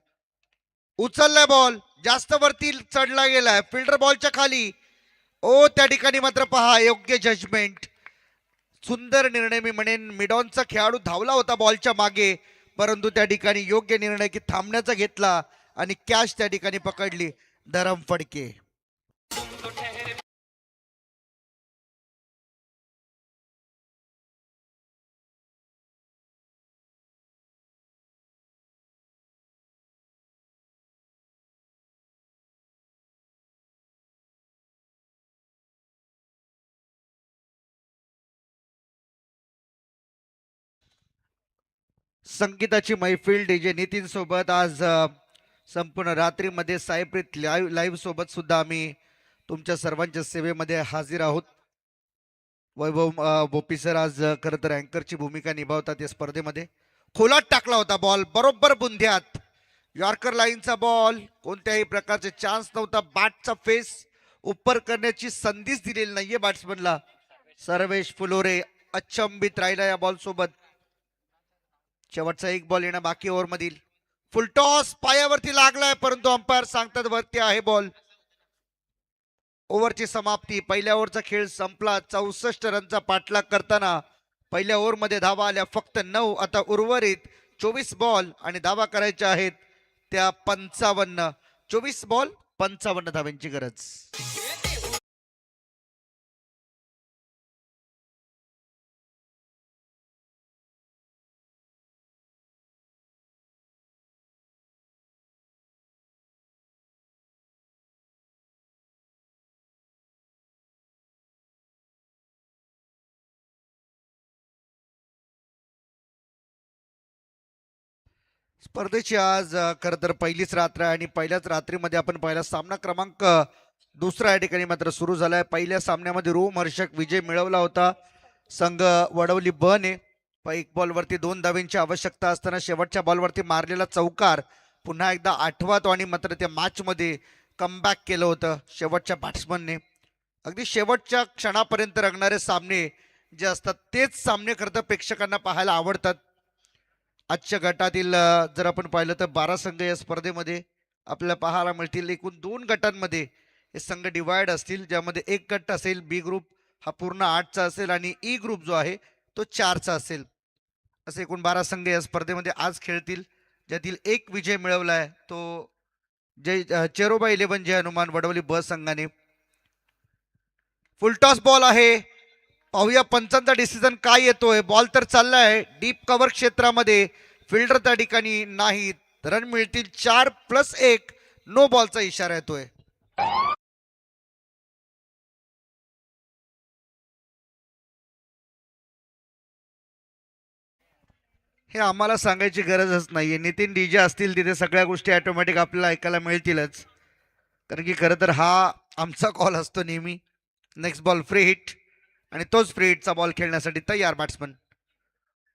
Speaker 4: उचललाय बॉल, जास्त वरती चढला गेलाय, फिल्डर बॉलच्या खाली. त्या ठिकाणी मात्र पहा, योग्य जजमेंट, सुंदर निर्णय. मी म्हणेन मिडॉनचा खेळाडू धावला होता बॉलच्या मागे, परंतु त्या ठिकाणी योग्य निर्णय की थांबण्याचा घेतला आणि कॅच त्या ठिकाणी पकडली धरम फडके. संगीताची मैफिल डीजे नितीन सोबत आज संपूर्ण रात्रीमध्ये सायप्रीत लाईव्ह सोबत सुद्धा आम्ही तुमच्या सर्वांच्या सेवेमध्ये हाजीर आहोत. वैभव भोपी सर आज खरं तर अँकरची भूमिका निभावतात या स्पर्धेमध्ये. खोलात टाकला होता बॉल, बरोबर बुंध्यात. यॉर्कर लाईनचा बॉल, कोणत्याही प्रकारचे चान्स नव्हता. बॅटचा फेस उपर करण्याची संधीच दिलेली नाहीये बॅट्समनला. सर्वेश फुलोरे अचंबित राहिला या बॉल सोबत. शेवटचा एक बॉल येणं बाकी ओव्हर मधील. फुलटॉस पायावरती लागलाय, परंतु अंपायर सांगतात वरती आहे बॉल. ओव्हरची समाप्ती. पहिल्या ओव्हरचा खेळ संपला. 64 रनचा पाठलाग करताना पहिल्या ओव्हरमध्ये धावा आल्या फक्त 9. आता उर्वरित 24 बॉल आणि धावा करायच्या आहेत त्या 55. 24 बॉल 55 धाव्यांची गरज. स्पर्धेची आज खरं तर पहिलीच रात्र आहे आणि पहिल्याच रात्रीमध्ये आपण पहिला सामना क्रमांक दुसरा या ठिकाणी मात्र सुरू झालाय. पहिल्या सामन्यामध्ये रोमहर्षक विजय मिळवला होता संघ वडवली ब ने. एक बॉलवरती 2 धावांची आवश्यकता असताना शेवटच्या बॉलवरती मारलेला चौकार पुन्हा एकदा आठवा तो, आणि मात्र त्या मॅचमध्ये कमबॅक केलं होतं शेवटच्या बॅट्समनने. अगदी शेवटच्या क्षणापर्यंत रंगणारे सामने जे असतात तेच सामने खरं तर प्रेक्षकांना पाहायला आवडतात. आजच्या गटातील जर आपण पाहिलं तर 12 संघ या स्पर्धेमध्ये आपल्याला पाहायला मिळतील. एकूण 2 गटांमध्ये हे संघ डिवाइड असतील, ज्यामध्ये एक गट असेल बी ग्रुप, हा पूर्ण 8चा असेल, आणि ई ग्रुप जो आहे तो 4चा असेल. असे एकूण 12 संघ या स्पर्धेमध्ये आज खेळतील, ज्यातील एक विजय मिळवला आहे तो चेरोबा 11 जय हनुमान वडवली ब संघाने. फुलटॉस बॉल आहे. पाहूया पंचांचा डिसिजन काय येतोय. बॉल तर चाललाय डीप कव्हर क्षेत्रामध्ये, फिल्डर त्या ठिकाणी नाहीत. रन मिळतील 4+1. नो बॉलचा इशारा येतोय. हे आम्हाला सांगायची गरजच नाहीये. नितीन डीजे असतील तिथे सगळ्या गोष्टी ऑटोमॅटिक आपल्याला ऐकायला मिळतीलच, कारण की खरं तर हा आमचा कॉल असतो नेहमी. नेक्स्ट बॉल फ्री हिट, आणि तोच फ्री हिटचा बॉल खेळण्यासाठी तयार बॅट्समन.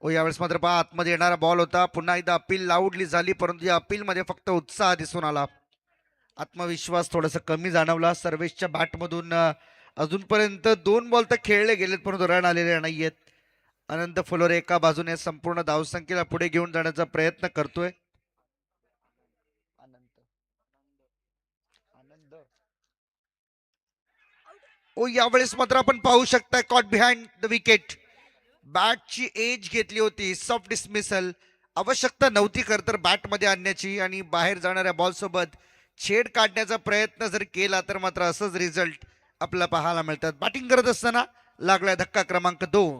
Speaker 4: ओ यावेळेस मात्र पहा आतमध्ये येणारा बॉल होता, पुन्हा एकदा अपील लाऊडली झाली, परंतु या अपील मध्ये फक्त उत्साह दिसून आला. आत्मविश्वास थोडासा कमी जाणवला सर्वेशच्या बॅटमधून. अजूनपर्यंत 2 बॉल तर खेळले गेलेत परंतु रन आलेले नाहीयेत. आनंद फुलोरे एका बाजूने संपूर्ण धावसंख्येला पुढे घेऊन जाण्याचा प्रयत्न करतोय. ओ यावेळेस मात्र आपण पाहू शकता कॉट बिहाइंड द विकेट. बॅटची एज घेतली होती, सॉफ्ट डिसमिसल. आवश्यकता नव्हती खर तर बॅटमध्ये आणण्याची आणि बाहेर जाणाऱ्या बॉल सोबत छेड काढण्याचा प्रयत्न जर केला तर मात्र असंच रिझल्ट आपल्याला पाहायला मिळतात. बॅटिंग करत असताना लागलाय धक्का क्रमांक 2.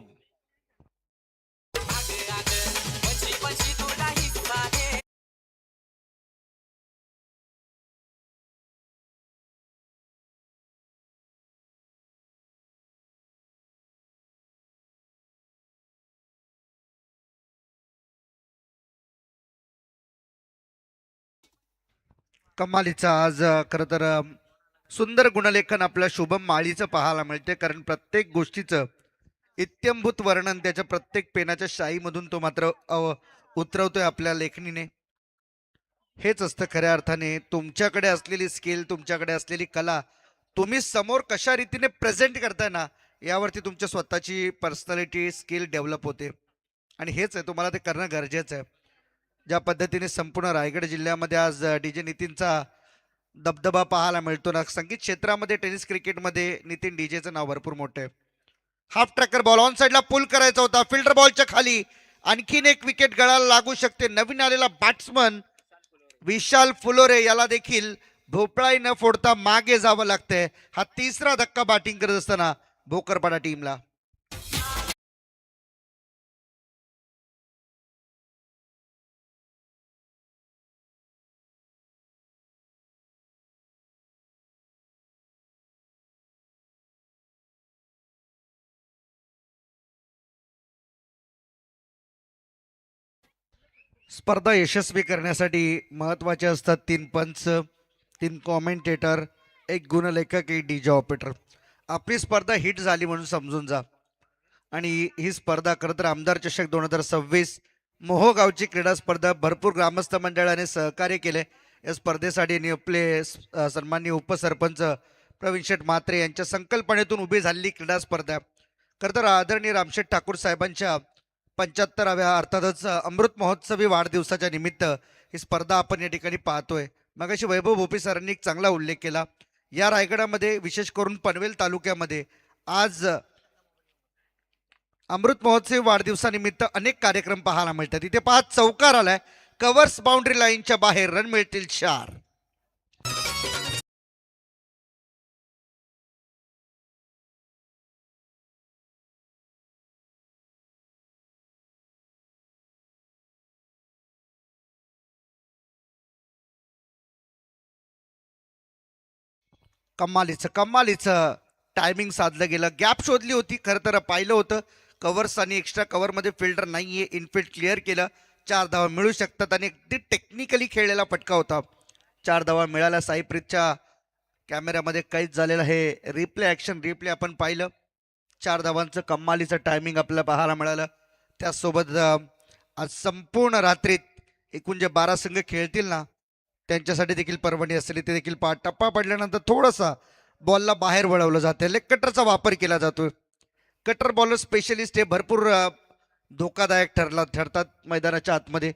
Speaker 4: कमालीचा आज खरं तर सुंदर गुणलेखन आपल्या शुभम माळीचं पाहायला मिळते, कारण प्रत्येक गोष्टीचं इत्यंभूत वर्णन त्याच्या प्रत्येक पेनाच्या शाईमधून तो मात्र उतरवतोय आपल्या लेखणीने. हेच असतं खऱ्या अर्थाने तुमच्याकडे असलेली स्किल, तुमच्याकडे असलेली कला तुम्ही समोर कशा रीतीने प्रेझेंट करताय ना, यावरती तुमच्या स्वतःची पर्सनॅलिटी स्किल डेव्हलप होते. आणि हेच आहे, तुम्हाला ते करणं गरजेचं आहे. ज्या पद्धतीने संपूर्ण रायगड जिल्ह्यामध्ये आज डीजे नितीनचा दबदबा पाहायला मिळतो ना, संगीत क्षेत्रामध्ये टेनिस क्रिकेटमध्ये नितीन डीजेचं नाव भरपूर मोठं आहे. हाफ ट्रॅकर बॉल ऑन साईडला पुल करायचा होता, फिल्डर बॉलच्या खाली आणखीन एक विकेट गळाला लागू शकते. नवीन आलेला बॅट्समन विशाल फुलोरे याला देखील भोपळाई न फोडता मागे जावं लागतंय. हा तिसरा धक्का बॅटिंग करत असताना भोकरपाडा टीमला. स्पर्धा यशस्वी करण्यासाठी महत्त्वाचे असतात 3 पंच, 3 कॉमेंटेटर, 1 गुणलेखक, 1 डीजे ऑपरेटर. आपली स्पर्धा हिट झाली म्हणून समजून जा. आणि ही स्पर्धा खरं तर आमदार चषक 2026 मोहोगावची क्रीडा स्पर्धा भरपूर ग्रामस्थ मंडळाने सहकार्य केले. या स्पर्धेसाठी आपले सन्माननीय उपसरपंच प्रवीण शेठ म्हात्रे यांच्या संकल्पनेतून उभी झालेली क्रीडा स्पर्धा. खरं तर आदरणीय रामशेठ ठाकूर साहेबांच्या 75व्या अर्थातच अमृत महोत्सवी वाढदिवसाच्या निमित्त ही स्पर्धा आपण या ठिकाणी पाहतोय. मगाशी वैभव भोपी सरांनी एक चांगला उल्लेख केला. या रायगडामध्ये विशेष करून पनवेल तालुक्यामध्ये आज अमृत महोत्सवी वाढदिवसानिमित्त अनेक कार्यक्रम पाहायला मिळतात. इथे पहा चौकार आलाय, कव्हर्स बाउंड्री लाईनच्या बाहेर, रन मिळतील 4. कमालीचं टायमिंग साधलं गेलं. गॅप शोधली होती, खरं तर पाहिलं होतं कव्हर्स आणि एक्स्ट्रा कव्हरमध्ये फिल्डर नाहीये. इनफिल्ड क्लिअर केलं, 4 धावा मिळू शकतात आणि अगदी टेक्निकली खेळलेला फटका होता. 4 धावा मिळाल्या. साईप्रीतच्या कॅमेऱ्यामध्ये कैद झालेलं हे रिप्ले आपण पाहिलं. 4 धावांचं कमालीचं टायमिंग आपल्याला पाहायला मिळालं. त्याचसोबत आज संपूर्ण रात्रीत एकूण जे 12 संघ खेळतील ना, त्यांच्यासाठी देखील पर्वणी असलेली ते देखील टप्पा पडल्यानंतर थोडासा बॉलला बाहेर वळवलं जाते. लेग कटरचा वापर केला जातोय. कटर बॉलर स्पेशलिस्ट हे भरपूर धोकादायक ठरतात मैदानाच्या आतमध्ये.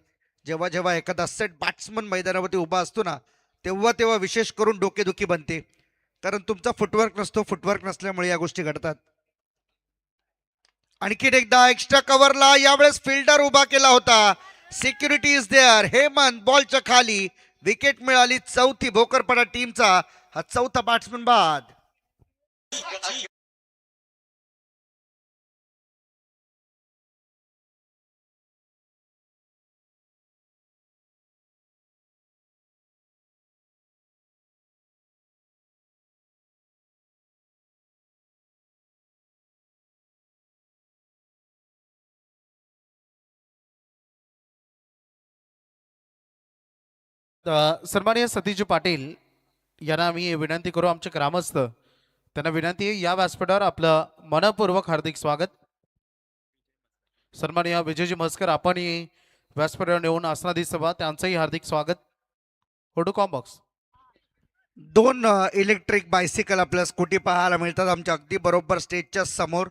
Speaker 4: जेव्हा जेव्हा एखादा सेट बॅट्समन मैदानावरती उभा असतो ना, तेव्हा तेव्हा विशेष करून डोकेदुखी बनते, कारण तुमचा फुटवर्क नसतो. फुटवर्क नसल्यामुळे या गोष्टी घडतात. आणखीन एकदा एक्स्ट्रा कव्हरला यावेळेस फिल्डर उभा केला होता. Security is there. हेमंत बॉलच्या खाली. विकेट मिळाली चौथी भोकरपाडा टीमचा. हा चौथा बॅट्समन बाद.
Speaker 1: सन्माननीय सतीश पाटील यांना आम्ही विनंती करू, आमचे ग्रामस्थ त्यांना विनंती आहे, या व्यासपीठावर आपलं मनपूर्वक हार्दिक स्वागत. सन्माननीय विजयजी म्हसकर आपण व्यासपीठावर येऊन आसनाधीश सभा त्यांचंही हार्दिक स्वागत. Photo combox.
Speaker 4: दोन इलेक्ट्रिक बायसिकल आपल्याला स्कूटी पाहायला मिळतात आमच्या अगदी बरोबर स्टेजच्या समोर.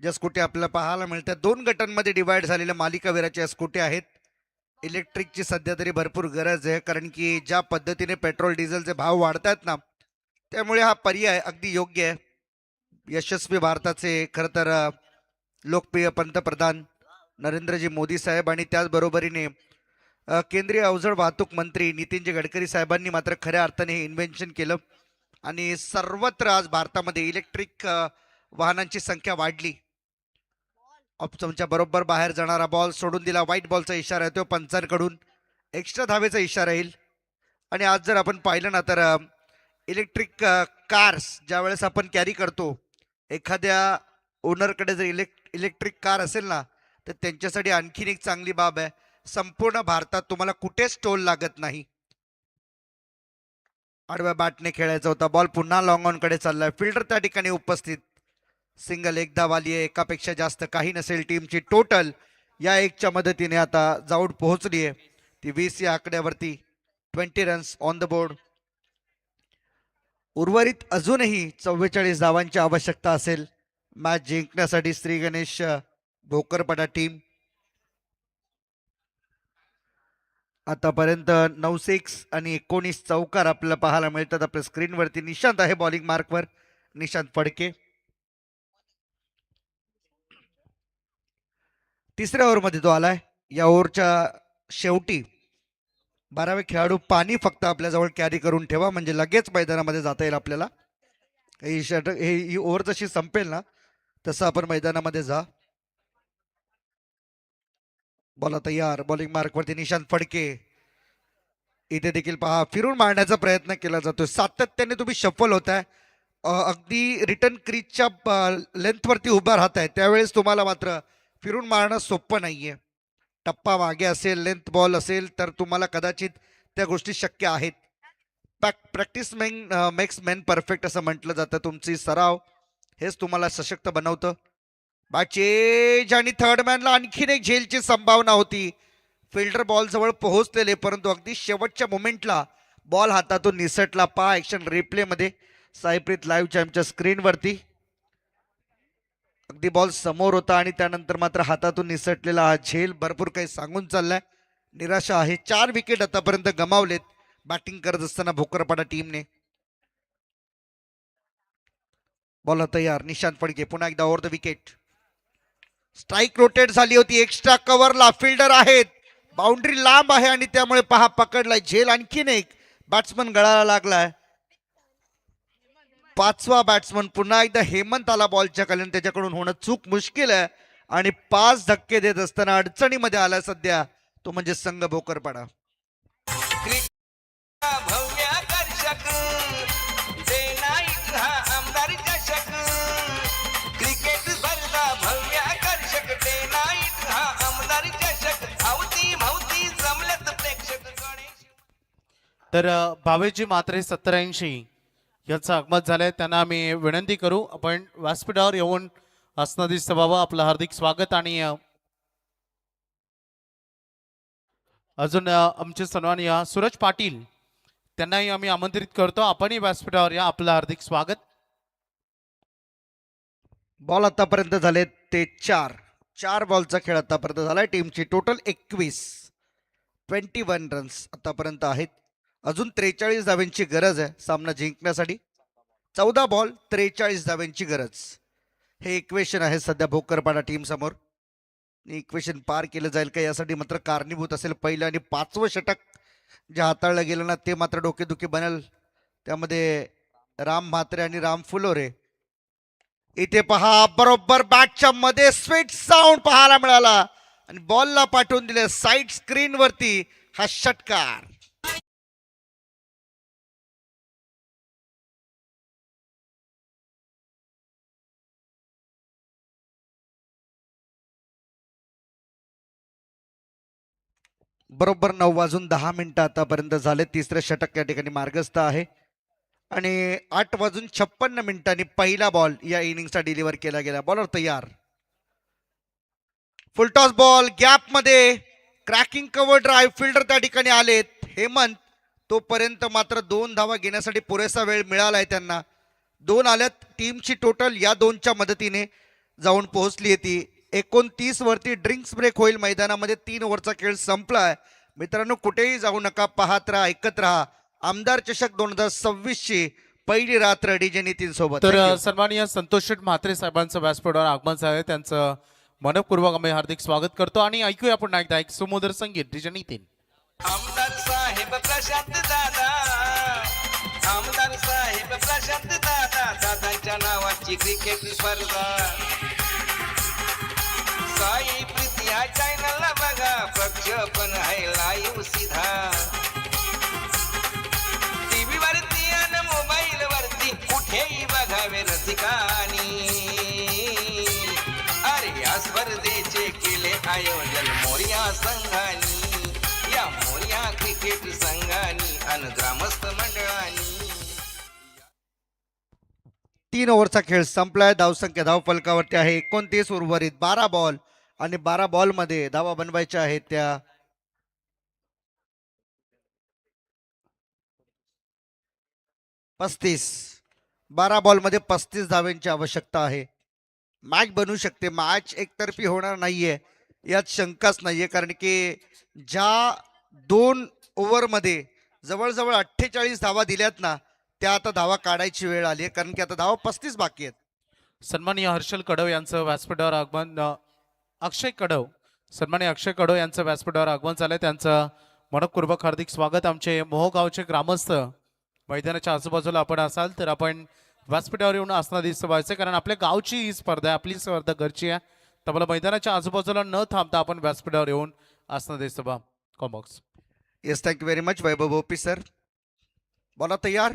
Speaker 4: ज्या स्कूटी आपल्याला पाहायला मिळतात 2 गटांमध्ये डिवाइड झालेल्या मालिकावीराच्या स्कूटी आहेत. इलेक्ट्रिकची सध्या तरी भरपूर गरज आहे, कारण की ज्या पद्धतीने पेट्रोल डिझेलचे भाव वाढतात ना, त्यामुळे हा पर्याय अगदी योग्य आहे. यशस्वी भारताचे खरं तर लोकप्रिय पंतप्रधान नरेंद्रजी मोदी साहेब आणि त्याचबरोबरीने केंद्रीय अवजड वाहतूक मंत्री नितीनजी गडकरी साहेबांनी मात्र खऱ्या अर्थाने हे इन्व्हेन्शन केलं आणि सर्वत्र आज भारतामध्ये इलेक्ट्रिक वाहनांची संख्या वाढली. तुमच्या बरोबर बाहेर जाणारा बॉल सोडून दिला. व्हाईट बॉलचा इशारा येतो पंचांकडून. एक्स्ट्रा धावेचा इशारा येईल. आणि आज जर आपण पाहिलं ना तर इलेक्ट्रिक कार्स ज्यावेळेस आपण कॅरी करतो, एखाद्या ओनरकडे जर इलेक्ट्रिक कार असेल ना, तर त्यांच्यासाठी आणखीन एक चांगली बाब आहे. संपूर्ण भारतात तुम्हाला कुठेच टोल लागत नाही. आडव्या बॅटने खेळायचा होता बॉल, पुन्हा लॉंग ऑन कडे चाललाय. फिल्डर त्या ठिकाणी उपस्थित. सिंगल एक धाव आली आहे. एकापेक्षा जास्त काही नसेल. टीमची टोटल या एकच्या मदतीने आता जाऊड पोहोचली आहे. ती 20 या आकड्यावरती. 20 रन्स ऑन द बोर्ड. उर्वरित अजूनही 44 धावांची आवश्यकता असेल मॅच जिंकण्यासाठी. श्री गणेश भोकरपडा टीम आतापर्यंत 9 सिक्स आणि 19 चौकार आपल्याला पाहायला मिळतात आपल्या स्क्रीनवरती. निशांत आहे बॉलिंग मार्कवर. निशांत फडके. तिसऱ्या ओव्हरमध्ये तो आलाय. या ओव्हरच्या शेवटी 12वे खेळाडू पाणी फक्त आपल्याजवळ कॅरी करून ठेवा, म्हणजे लगेच मैदानामध्ये जाता येईल आपल्याला. ही ओव्हर जशी संपेल ना तसं आपण मैदानामध्ये जा. बॉल तयार. बॉलिंग मार्कवरती निशांत फडके. इथे देखील पहा फिरून मारण्याचा प्रयत्न केला जातोय. सातत्याने तुम्ही सफल होताय. अगदी रिटर्न क्रीजच्या लेंथवरती उभा राहताय, त्यावेळेस तुम्हाला मात्र फिरून मारणं सोपं नाहीये. टप्पा मागे असेल, लेंथ बॉल असेल तर तुम्हाला कदाचित त्या गोष्टी शक्य आहेत. प्रॅक्टिस मेक्स मेन परफेक्ट असं म्हटलं जातं. तुमची सराव हेच तुम्हाला सशक्त बनवतं. बॅचेज आणि थर्ड मॅनला आणखीन एक झेलची संभावना होती. फिल्डर बॉल जवळ पोहोचलेले, परंतु अगदी शेवटच्या मोमेंटला बॉल हातातून निसटला. पहा ऍक्शन रिप्ले मध्ये साईप्रीत लाईव्ह चॅम्पच्या स्क्रीनवरती. अगदी बॉल समोर होता आणि त्यानंतर मात्र हातातून निसटलेला हा झेल भरपूर काही सांगून चाललाय. निराशा आहे. 4 विकेट आतापर्यंत गमावलेत बॅटिंग करत असताना भोकरपाडा टीमने. बॉल तयार. निशांत फडके पुन्हा एकदा over the wicket. Strike rotate झाली होती. एक्स्ट्रा कव्हरला फिल्डर आहेत. बाउंड्री लांब आहे आणि त्यामुळे पहा पकडलाय झेल. आणखीन एक बॅट्समन गळाला लागलाय. 5वा बॅट्समन पुन्हा एकदा हेमंत आला बॉलच्या खाली. त्याच्याकडून होणं चूक मुश्किल आहे आणि 5 धक्के देत असताना अडचणीमध्ये आला सध्या तो म्हणजे संघ भोकरपाडा.
Speaker 3: भव्य आकर्षक डे नाईट हा आमदार चषक. क्रिकेट स्पर्धा भव्य आकर्षक डे नाईट हा आमदार चषक. अवती भवती जमलत प्रेक्षक गणेश.
Speaker 1: तर भावेशजी मात्रे 87 यांचं आगमन झालंय. त्यांना आम्ही विनंती करू आपण व्यासपीठावर येऊन आसनाधीश सभावा. आपलं हार्दिक स्वागत. आणि अजून आमचे सन्माननीय सूरज पाटील त्यांनाही आम्ही आमंत्रित करतो. आपणही व्यासपीठावर या. आपलं हार्दिक स्वागत.
Speaker 4: बॉल आतापर्यंत झाले ते 4 बॉलचा खेळ आतापर्यंत झालाय. टीमची टोटल 21 रन्स आतापर्यंत आहेत. अजून 43 धाव्यांची गरज आहे सामना जिंकण्यासाठी. 14 बॉल 43 धाव्यांची गरज. हे इक्वेशन आहे सध्या भोकरपाडा टीम समोर. इक्वेशन पार केलं जाईल का यासाठी मात्र कारणीभूत असेल पहिलं आणि 5वं षटक जे हाताळलं गेलं ना ते मात्र डोकेदुखी बनेल. त्यामध्ये राम म्हात्रे आणि राम फुलोरे. इथे पहा बरोबर बॅटच्या मध्ये स्वीट साऊंड पाहायला मिळाला आणि बॉलला पाठवून दिले साईड स्क्रीन वरती हा षटकार. बरोबर 9:10 आतापर्यंत झाले. तिसरं षटक या ठिकाणी मार्गस्थ आहे आणि 8:56 पहिला बॉल या इनिंगचा डिलिव्हर केला गेला. बॉलर तयार. फुलटॉस बॉल गॅप मध्ये क्रॅकिंग कव्हर ड्राईव्ह फिल्डर त्या ठिकाणी आलेत हेमंत. तोपर्यंत मात्र 2 धावा घेण्यासाठी पुरेसा वेळ मिळालाय त्यांना. 2 आल्यात टीमची टोटल या 2च्या मदतीने जाऊन पोहोचली ती 29 वरती. ड्रिंक्स ब्रेक होईल मैदानामध्ये. 3 ओव्हरचा खेळ संपलाय. मित्रांनो कुठेही जाऊ नका, पाहत राहा, ऐकत राहा. आमदार चषक 2026 ची पहिली रात्र डीजे नितीन सोबत.
Speaker 1: तर सन्माननीय संतोष शेठ म्हात्रे साहेबांचं व्यासपीठावर आगमन झालंय. त्यांचं मनपूर्वक आम्ही हार्दिक स्वागत करतो आणि ऐकूया आपण एकदा एक सुमोदर संगीत डीजे नितीन.
Speaker 3: आमदार साहेब प्रशांत दादा, आमदार साहेब प्रशांत दादा, दादांच्या नावाची क्रिकेट स्पर्धा. साई प्रीती या चॅनलला बघा, प्रक्षेपण आहे लाईव्ह सीधा. टीव्ही वरती आणि मोबाईल वरती कुठेही बघावे रसिकानी. अरे या स्पर्धेचे केले आयोजन मोरया संघानी, या मोरया क्रिकेट संघानी आणि ग्रामस्थ मंडळानी.
Speaker 4: 3 ओव्हरचा खेळ संपलाय. धावसंख्या धावफलकावरती आहे 29. उर्वरित 12 बॉल आणि 12 बॉल मध्ये धावा बनवायच्या आहेत त्या 35. 12 बॉल मध्ये 35 धाव्यांची आवश्यकता आहे. मॅच बनू शकते, मॅच एकतर्फी होणार नाहीये यात शंकाच नाहीये. कारण की ज्या 2 ओव्हरमध्ये जवळजवळ 48 धावा दिल्यात ना, त्या आता धावा काढायची वेळ आली आहे. कारण की आता धावा 35 बाकी आहेत.
Speaker 1: सन्माननीय हर्षल कडव यांचं व्यासपीठावर आगमन. अक्षय कडव, सन्माननीय अक्षय कडव यांचं व्यासपीठावर आगमन झालंय. त्यांचं मनपूर्वक हार्दिक स्वागत. आमचे मोहगावचे ग्रामस्थ मैदानाच्या आजूबाजूला आपण असाल तर आपण व्यासपीठावर येऊन असणं दिसतं व्हायचं, कारण आपल्या गावची ही स्पर्धा आहे, आपली स्पर्धा घरची आहे. तर मला मैदानाच्या आजूबाजूला न थांबता आपण व्यासपीठावर येऊन असणं दिसतं बा. Comm box.
Speaker 4: Yes, thank you very much Vaibhav Opi sir. बोला तयार.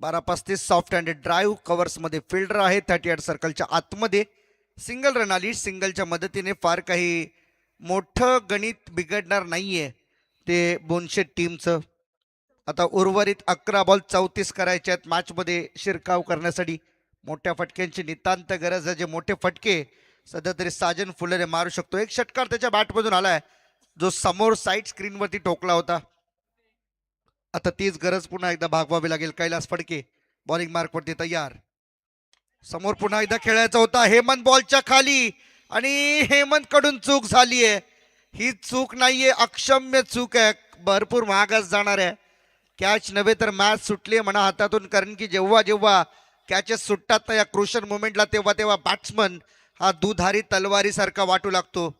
Speaker 4: 12-35 सॉफ्ट हँडेड ड्राईव्ह कव्हर्स मध्ये फिल्डर आहे. 38 सर्कलच्या आतमध्ये सिंगल रन आली. सिंगलच्या मदतीने फार काही मोठं गणित बिघडणार नाहीये ते बोनशेट टीमचं. आता उर्वरित 11 बॉल 34 करायचे आहेत. मॅचमध्ये शिरकाव करण्यासाठी मोठ्या फटक्यांची नितांत गरज आहे. जे मोठे फटके सध्या तरी साजन फुलेने मारू शकतो. एक षटकार त्याच्या बॅटमधून आलाय जो समोर साईड स्क्रीनवरती टोकला होता. आता तीच गरज पुन्हा एकदा भागवावी लागेल. कैलास फडके बॉलिंग मार्कवरती तयार. समोर पुन्हा एकदा खेळायचा होता. हेमंत बॉलच्या खाली आणि हेमंत कडून चूक झाली आहे. ही चूक नाहीये, अक्षम्य चूक आहे. भरपूर महागास जाणार आहे. कॅच नव्हे तर मॅच सुटली म्हणा हातातून. कारण की जेव्हा जेव्हा कॅचेस सुटतात ना या क्रुशल मोमेंटला, तेव्हा तेव्हा बॅट्समन हा दुधारी तलवारीसारखा वाटू लागतो.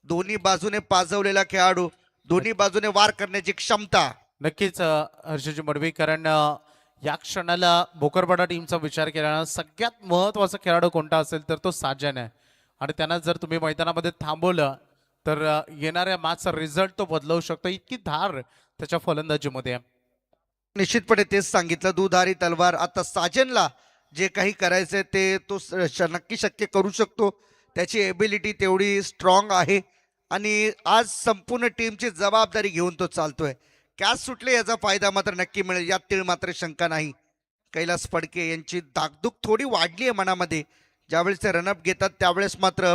Speaker 4: दोन्ही बाजूने पाजवलेला खेळाडू, दोन्ही बाजूने वार करण्याची क्षमता.
Speaker 1: नक्कीच हर्षजी मडवी, कारण या क्षणाला भोकरपाडा टीमचा विचार केल्यानं सगळ्यात महत्वाचा खेळाडू कोणता असेल तर तो साजन आहे. आणि त्यांना जर तुम्ही मैदानामध्ये थांबवलं तर येणाऱ्या मॅचचा रिझल्ट तो बदलवू शकतो. इतकी धार त्याच्या फलंदाजीमध्ये आहे.
Speaker 4: निश्चितपणे तेच सांगितलं, दुधारी तलवार. आता साजनला जे काही करायचंय ते तो नक्की शक्य करू शकतो. त्याची एबिलिटी तेवढी स्ट्रॉंग आहे आणि आज संपूर्ण टीमची जबाबदारी घेऊन तो चालतोय. कॅच सुटले याचा फायदा मात्र नक्की मिळेल, यात तीळ मात्र शंका नाही. कैलास फडके यांची दागदुख थोडी वाढली आहे मनामध्ये. ज्यावेळेस ते रनअप घेतात त्यावेळेस मात्र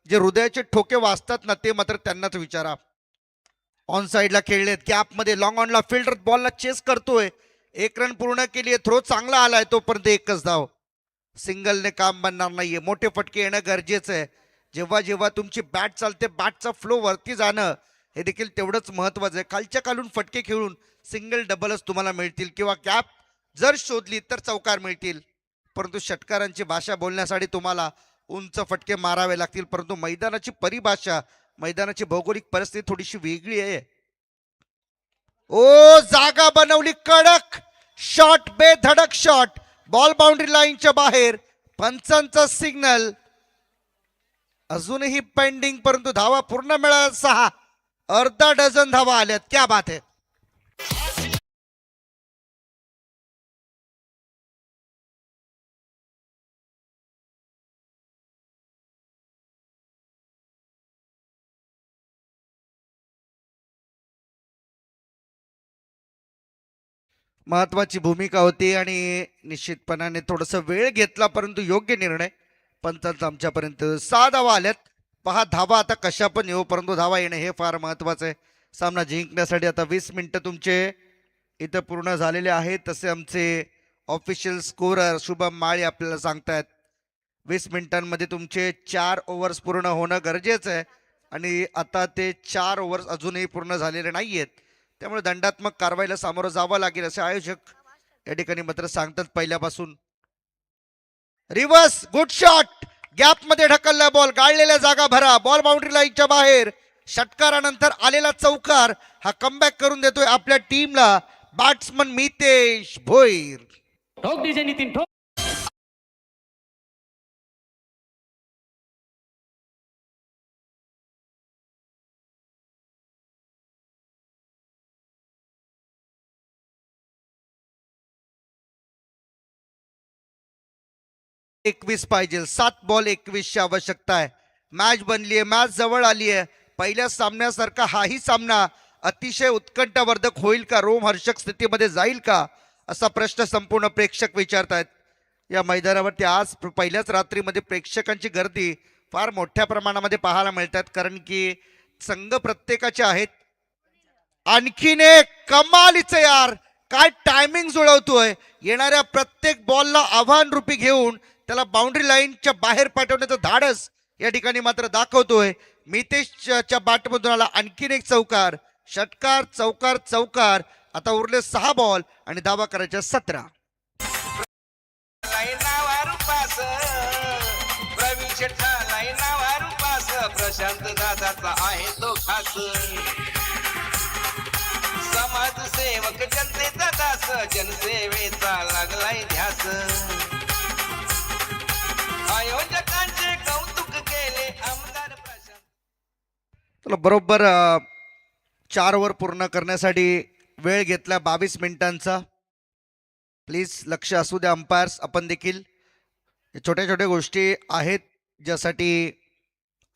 Speaker 4: जे हृदयाचे ठोके वाजतात ना, ते मात्र त्यांनाच विचारा. ऑन साईडला खेळलेत. गॅपमध्ये लॉंग ऑनला फिल्डर बॉलला चेस करतोय. 1 रन पूर्ण केली आहे. थ्रो चांगला आलाय, तोपर्यंत एकच धाव. सिंगलने काम बनणार नाहीये. मोठे फटके येणं गरजेचं आहे. जेव्हा जेव्हा तुमची बॅट चालते, बॅटचा फ्लो वरती जाणं हे देखील तेवढंच महत्वाचं आहे. खालच्या खालून फटके खेळून सिंगल डबलच तुम्हाला मिळतील किंवा कॅप जर शोधली तर चौकार मिळतील. परंतु षटकारांची भाषा बोलण्यासाठी तुम्हाला उंच फटके मारावे लागतील. परंतु मैदानाची परिभाषा, मैदानाची भौगोलिक परिस्थिती थोडीशी वेगळी आहे. ओ जागा बनवली कडक. शॉट, बेधडक शॉट, बॉल बाउंड्री लाईनच्या बाहेर. पंचांचा सिग्नल अजूनही पेंडिंग, परंतु धावा पूर्ण मिळाल्या 6. अर्धा डझन धावा आल्यात. क्या बात आहे. महत्वाची भूमिका होती आणि निश्चितपणाने थोडस वेळ घेतला, परंतु योग्य निर्णय पंचांचा आमच्यापर्यंत. 6 धावा आल्यात पहा धावा आता कशा पण येऊ, परंतु धावा येणे हे फार महत्वाचं आहे. सामना जिंकण्यासाठी आता 20 मिनिटं तुमचे इथं पूर्ण झालेले आहेत. तसे आमचे ऑफिशियल स्कोरर शुभम माळी आपल्याला सांगतायत 20 मिनिटांमध्ये तुमचे 4 ओव्हर्स पूर्ण होणं गरजेचं आहे आणि आता ते 4 ओव्हर्स अजूनही पूर्ण झालेले नाहीयेत. त्यामुळे दंडात्मक कारवाईला सामोरं जावं लागेल असे आयोजक या ठिकाणी मात्र सांगतात पहिल्यापासून. रिव्हर्स गुड शॉट, गॅप मध्ये ढकलला बॉल, गाळलेल्या जागा भरा, बॉल बाउंड्री लाईनच्या बाहेर. षटकारानंतर आलेला चौकार हा कमबॅक करून देतोय आपल्या टीमला बॅट्समन मितेश भोईर.
Speaker 5: ठोक डीजे नितीन ठोक.
Speaker 4: एकवीस पाहिजे, 7 बॉल 21 ची आवश्यकता आहे. मॅच बनली आहे, मॅच जवळ आली आहे. पहिल्या सामन्यासारखा हाही सामना अतिशय उत्कंठावर्धक होईल का, रोमहर्षक स्थितीमध्ये जाईल का, असा प्रश्न संपूर्ण प्रेक्षक विचारतायत. या मैदानावरती आज पहिल्याच रात्रीमध्ये प्रेक्षकांची गर्दी फार मोठ्या प्रमाणामध्ये पाहायला मिळतात, कारण की संघ प्रत्येकाचे आहेत. आणखीन एक कमालीचं यार, काय टायमिंग जुळवतोय. येणाऱ्या प्रत्येक बॉलला आव्हान रूपी घेऊन त्याला बाउंड्री लाईनच्या बाहेर पाठवण्याचं धाडस या ठिकाणी मात्र दाखवतोय. मितेशच्या बॅटमधून आला आणखीन एक चौकार. षटकार चौकार चौकार. आता उरले 6 बॉल आणि धावा करायच्या 17.
Speaker 3: नावारू पास प्रवीण शेठा लाई नावारू पास प्रशांत दादाचा आहे तो खास समाजसेवक जनतेचा दास जनसेवेचा लागलाय ध्यास आयोजकांचे कौतुक केले आमदार प्रशांत.
Speaker 4: चला बरोबर 4 ओव्हर पूर्ण करण्यासाठी वेळ घेतला 22 मिनिटांचा. प्लीज लक्ष असू द्या अंपायर्स, आपण देखील छोट्या छोट्या गोष्टी आहेत ज्यासाठी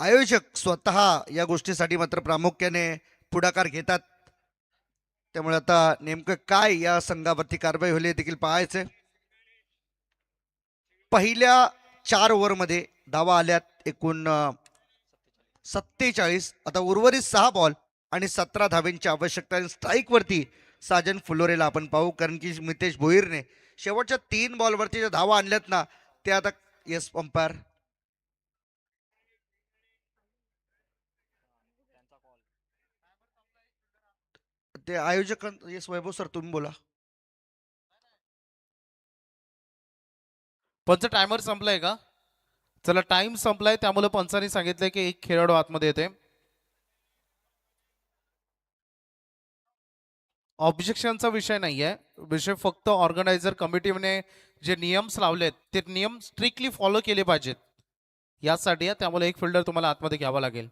Speaker 4: आयोजक स्वतः या गोष्टीसाठी मात्र प्रामुख्याने पुढाकार घेतात. त्यामुळे आता नेमकं काय या संघावरती कारवाई होईल हे देखील पाहायचंय. पहिल्या 4 ओव्हरमध्ये धावा आल्यात एकूण 47. आता उर्वरित 6 बॉल आणि 17 धावेंची आवश्यकता. स्ट्राईकवरती साजन फुलोरेला आपण पाहू, कारण की मितेश भोईरने शेवटच्या 3 बॉलवरती ज्या धावा आणल्यात ना, ते आता येस अंपायर ते आयोजक. येस वैभव सर तुम्ही बोला.
Speaker 1: पंच टायमर संपलाय का? चला टाइम संपलाय, त्यामुळे पंचांनी सांगितलंय की एक खेळाडू आतमध्ये येते. ऑब्जेक्शनचा विषय नाहीये, विषय फक्त ऑर्गनायझर कमिटीने जे नियम्स लावलेत ते नियम स्ट्रिक्टली फॉलो केले पाहिजेत यासाठी आहे. त्यामुळे एक फिल्डर तुम्हाला आतमध्ये घ्यावा लागेल.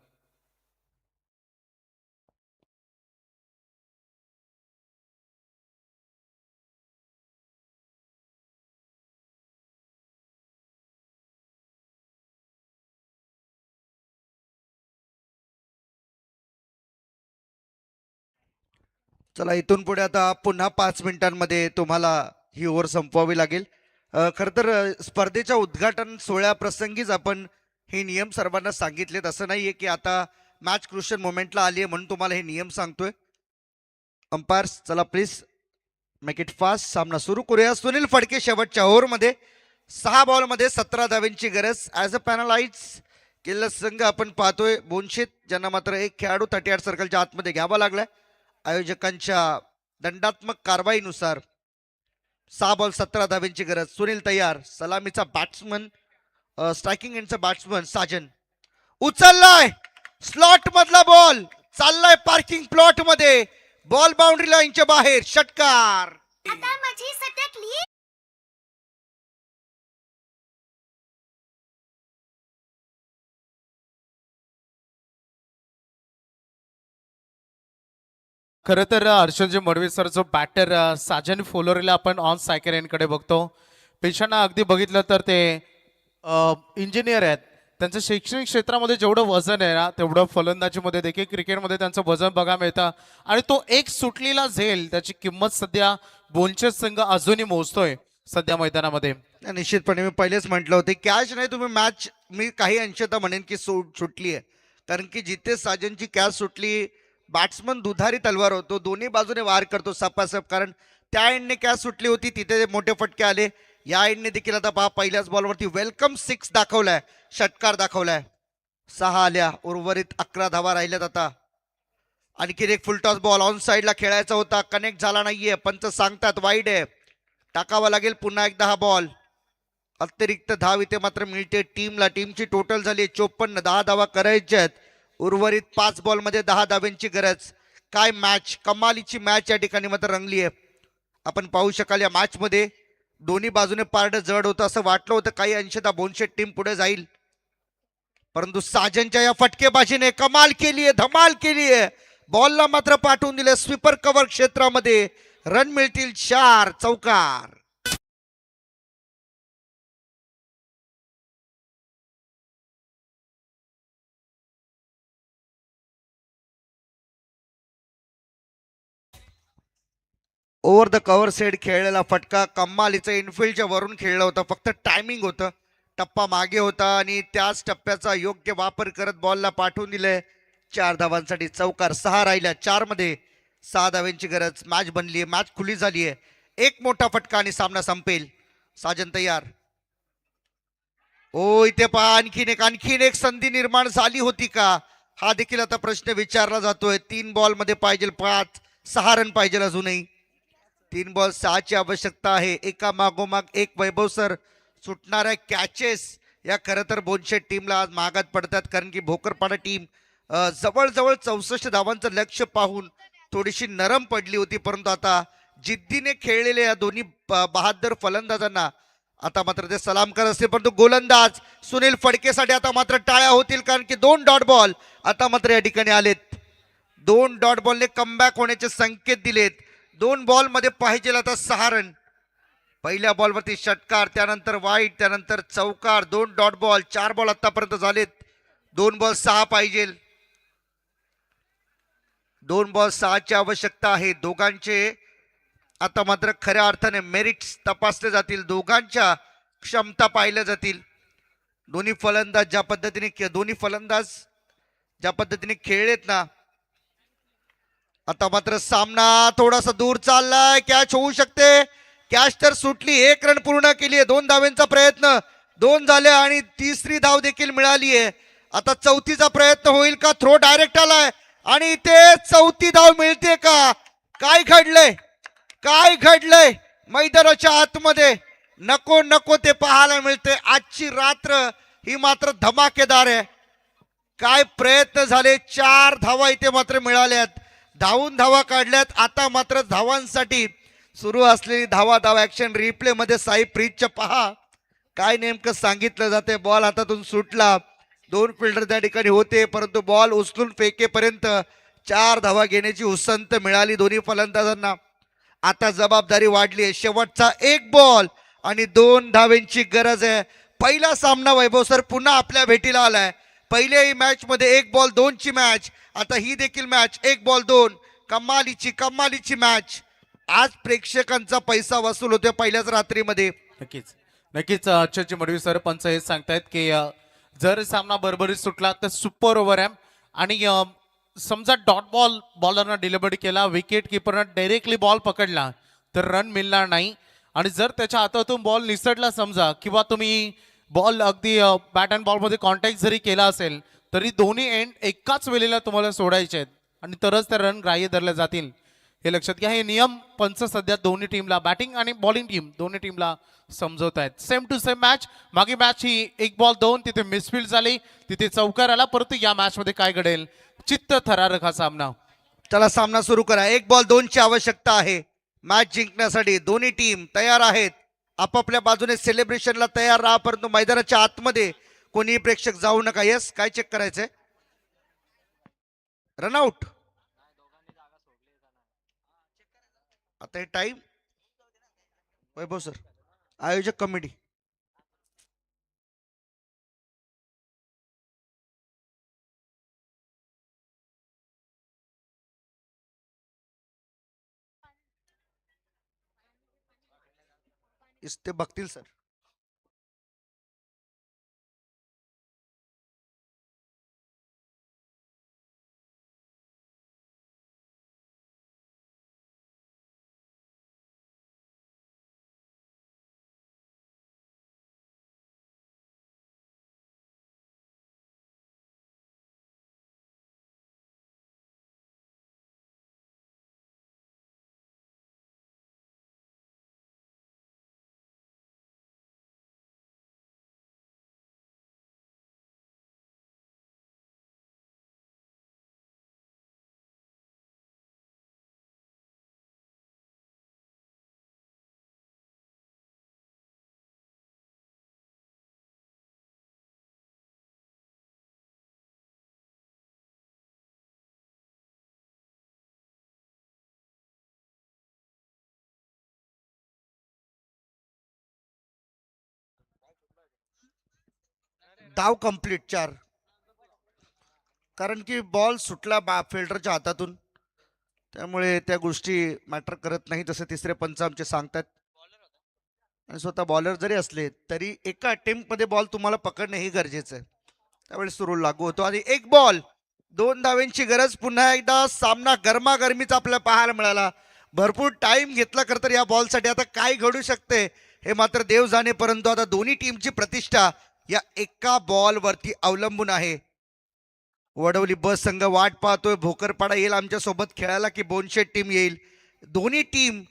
Speaker 4: चला इथून पुढे आता पुन्हा 5 मिनिटांमध्ये तुम्हाला ही ओव्हर संपवावी लागेल. खरं तर स्पर्धेच्या उद्घाटन सोहळ्याप्रसंगीच आपण हे नियम सर्वांना सांगितलेत. असं नाहीये की आता मॅच क्रुशियल मोमेंटला आली आहे म्हणून तुम्हाला हे नियम सांगतोय. अंपायर्स चला प्लीज मेक इट फास्ट, सामना सुरू करूया. सुनील फडके शेवटच्या ओव्हरमध्ये 6 बॉलमध्ये 17 धावेंची गरज. ॲज अ पॅनलाइज केलेला संघ आपण पाहतोय बोनशेत, ज्यांना मात्र एक खेळाडू 38 सर्कलच्या आतमध्ये घ्यावा लागलाय. आयोजकांच्या दंडात्मक कारवाईनुसार 6 बॉल 17 धावेंची गरज. सुनील तयार, सलामीचा बॅट्समन, स्ट्रायकिंग एंडचा बॅट्समन साजन उचललाय. स्लॉट मधला बॉल चाललाय पार्किंग प्लॉट मध्ये, बॉल बाउंड्री लाईनच्या बाहेर. षटकार.
Speaker 6: आता माझी सटकली.
Speaker 1: खरं तर हर्षलजी मडवी सर जो बॅटर साजन फोलोरेला आपण ऑन सायकल कडे बघतो. पेशांना अगदी बघितलं तर ते इंजिनियर आहेत. त्यांचं शैक्षणिक क्षेत्रामध्ये जेवढं वजन आहे ना, तेवढं फलंदाजीमध्ये देखील क्रिकेटमध्ये त्यांचं वजन बघायला मिळतं. आणि तो एक सुटलेला झेल त्याची किंमत सध्या बोनचेस संघ अजूनही मोजतोय सध्या मैदानामध्ये.
Speaker 4: नाही, निश्चितपणे मी पहिलेच म्हटलं होते कॅच नाही तुम्ही मॅच मी काही अंशतः म्हणेन की सुटली आहे. कारण की जिथे साजनची कॅच सुटली बॅट्समन दुधारी तलवार होतो दोन्ही बाजूने वार करतो सपासप. कारण त्या एंडने कॅच सुटली होती तिथे मोठे फटके आले. या एंडने देखील आता पहा पहिल्याच बॉलवरती वेलकम 6 दाखवलाय, षटकार दाखवलाय. 6 आल्या, उर्वरित 11 धावा राहिल्यात. आता आणखीन एक फुलटॉस बॉल ऑन साईडला खेळायचा होता, कनेक्ट झाला नाहीये. पंच सांगतात वाईड आहे, टाकावा लागेल पुन्हा एकदा हा बॉल. अतिरिक्त धाव इथे मात्र मिळते टीमला. टीमची टोटल झाली 54, 10 धावा करायच्या आहेत. उर्वरित 5 बॉलमध्ये 10 धाव्यांची गरज. काय मॅच, कमालीची मॅच या ठिकाणी मात्र रंगली आहे. आपण पाहू शकाल या मॅच मध्ये दोन्ही बाजूने पारड जड होतं. असं वाटलं होतं काही अंशतः बोनशेट टीम पुढे जाईल, परंतु साजनच्या या फटकेबाजीने कमाल केली आहे, धमाल केली आहे. बॉलला मात्र पाठवून दिले स्वीपर कव्हर क्षेत्रामध्ये. रन मिळतील 4, चौकार. ओव्हर द कव्हर सेट खेळलेला फटका कमालीचा इनफिल्डच्या वरून खेळला होता. फक्त टायमिंग होतं, टप्पा मागे होता आणि त्याच टप्प्याचा योग्य वापर करत बॉलला पाठवून दिले. 4 धावांसाठी चौकार. 6 राहिल्या, 4 मध्ये 6 धावांची गरज. मॅच बनली आहे, मॅच खुली झाली आहे. एक मोठा फटका आणि सामना संपेल. साजन तयार. ओ इथे पहा आणखीन एक संधी निर्माण झाली होती का, हा देखील आता प्रश्न विचारला जातोय. 3 बॉल मध्ये पाहिजे 5, 6 रन पाहिजे अजूनही. 3 बॉल 6ची आवश्यकता आहे. एका मागोमाग एक वैभव सर सुटणाऱ्या कॅचेस या खरं तर बोनशेट टीमला आज महागात पडतात. कारण की भोकरपाडा टीम जवळजवळ 64 धावांचं लक्ष पाहून थोडीशी नरम पडली होती. परंतु आता जिद्दीने खेळलेल्या या दोन्ही बहादर फलंदाजांना आता मात्र ते सलाम करत असतील. परंतु गोलंदाज सुनील फडकेसाठी आता मात्र टाळ्या होतील. कारण की 2 डॉट बॉल आता मात्र या ठिकाणी आलेत. 2 डॉट बॉलने कमबॅक होण्याचे संकेत दिलेत. 2 बॉल मध्ये पाहिजे आता 6 रन. पहिल्या बॉलवरती षटकार, त्यानंतर वाईट, त्यानंतर चौकार. 2 डॉट बॉल, 4 बॉल आतापर्यंत झालेत. 2 बॉल 6 पाहिजे. 2 बॉल 6ची आवश्यकता आहे. दोघांचे आता मात्र खऱ्या अर्थाने मेरिट्स तपासले जातील, दोघांच्या क्षमता पाहिल्या जातील. दोन्ही फलंदाज ज्या पद्धतीने खेळलेत ना, आता मात्र सामना थोडासा दूर चाललाय. कॅच होऊ शकते. कॅच तर सुटली, 1 रन पूर्ण केली आहे. 2 धावांचा प्रयत्न, 2 झाले आणि तिसरी धाव देखील मिळाली आहे. आता चौथीचा प्रयत्न होईल का, थ्रो डायरेक्ट आलाय आणि इथे चौथी धाव मिळते का. काय घडलंय मैदानाच्या आतमध्ये, नको नको ते पाहायला मिळते. आजची रात्र ही मात्र धमाकेदार आहे. काय प्रयत्न झाले, 4 धावा इथे मात्र मिळाल्यात. धावा काढल्यात. आता मात्र धावांसाठी सुरू असलेली धाव ऍक्शन रिप्ले मध्ये साई प्रीतच्या पहा काय नेमकं सांगितलं जाते. बॉल हातातून सुटला, 2 फिल्डर त्या ठिकाणी होते, परंतु बॉल उचलून फेकेपर्यंत 4 धावा घेण्याची उसंत मिळाली दोन्ही फलंदाजांना. आता जबाबदारी वाढली आहे. शेवटचा 1 बॉल आणि 2 धावांची गरज आहे. पहिला सामना वैभव सर पुन्हा आपल्या भेटीला आलाय. पहिल्याही मॅच मध्ये 1 बॉल 2ची मॅच, आता ही देखील मॅच 1 बॉल 2. कमालीची मॅच. आज प्रेक्षकांचा पैसा वसूल होतोय पहिल्याच रात्रीमध्ये.
Speaker 1: नक्कीच आजचे मडवी सरपंच हे सांगतायत की जर सामना बरोबरीत सुटला तर सुपर ओव्हर आहे. आणि समजा डॉट बॉल बॉलरनं डिलिव्हरी केला, विकेट किपरनं डायरेक्टली बॉल पकडला तर रन मिळणार नाही. आणि जर त्याच्या हातातून बॉल निसटला समजा, किंवा तुम्ही बॉल अगदी बॅट अँड बॉलमध्ये कॉन्टॅक्ट जरी केला असेल तरी दोन्ही एंड एकाच वेळेला तुम्हाला सोडायचे आहेत आणि तरच ते रन ग्राह्य धरले जातील. हे लक्षात घ्या. हे नियम पंच सध्या दोन्ही टीमला, बॅटिंग आणि बॉलिंग टीम दोन्ही टीमला समजवत आहेत. Same to same match. मागे मॅच ही 1 बॉल 2, तिथे मिसफील्ड झाली, तिथे चौकार आला. परंतु या मॅच मध्ये काय घडेल, चित्त थरारक हा सामना.
Speaker 4: चला सामना सुरू करा. 1 बॉल 2ची आवश्यकता आहे मॅच जिंकण्यासाठी. दोन्ही टीम तयार आहेत, आपापल्या बाजूने सेलिब्रेशनला तयार राहा. परंतु मैदानाच्या आतमध्ये कोणीही प्रेक्षक जाऊ नका. यस, काय चेक करायचंय, रनआउट. आता हे टाइम वैभव सर, आयोजक कमिटी. ते बघतील सर. धाव कंप्लीट 4. कारण की बॉल सुटला फिल्डरच्या हातातून, त्यामुळे त्या गोष्टी मॅटर करत नाही असं तिसरे पंच आमचे सांगतात. आणि स्वतः बॉलर जरी असले तरी एका अटेम्प्ट मध्ये बॉल तुम्हाला पकडणे हे गरजेचं आहे, त्यावेळेस तो रूल लागू होतो. आणि 1 बॉल 2 धावांची गरज. पुन्हा एकदा सामना गरमागरमीचा आपल्याला पाहायला मिळाला. भरपूर टाइम घेतला खरं तर या बॉलसाठी. आता काय घडू शकते हे मात्र देव जाणे, परंतु आता दोन्ही टीमची प्रतिष्ठा या एका बॉल वरती अवलंबून आहे. वडवली बस संघ वाट पाहतोय भोकरपाडा येईल आमच्या सोबत खेळायला की बोनशेट टीम येईल. दोन्ही टीम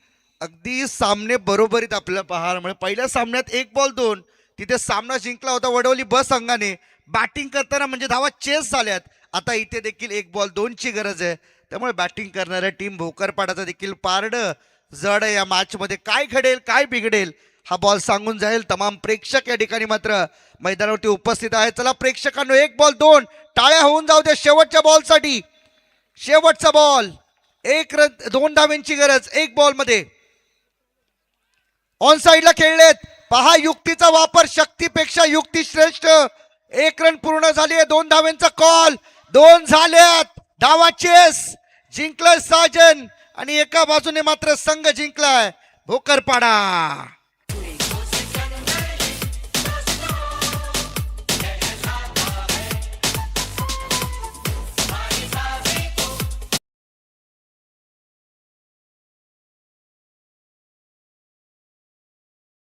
Speaker 4: अगदी सामने बरोबरीत आपल्याला पाहायला मिळेल. पहिल्या सामन्यात 1 बॉल 2 तिथे सामना जिंकला होता वडवली बस संघाने. बॅटिंग करताना म्हणजे धावा चेस झाल्यात. आता इथे देखील 1 बॉल 2 ची गरज आहे, त्यामुळे बॅटिंग करणाऱ्या टीम भोकरपाडाचा देखील पारडं जड आहे. या मॅच मध्ये काय घडेल काय बिघडेल हा बॉल सांगून जाईल. तमाम प्रेक्षक या ठिकाणी मात्र मैदानावरती उपस्थित आहेत. चला प्रेक्षकांनो 1 बॉल 2 टाळ्या होऊन जाऊ द्या शेवटच्या बॉलसाठी. शेवटचा बॉल 1 रन 2 धावांची गरज 1 बॉल मध्ये. ऑन साइडला खेळलेत पहा, युक्तीचा वापर शक्तीपेक्षा युक्ती श्रेष्ठ. 1 रन पूर्ण झाली आहे. 2 धावांचा कॉल 2 झाल्यात. धावा चेस जिंकलं साजन आणि एका बाजूने मात्र संघ जिंकलाय भोकरपाडा.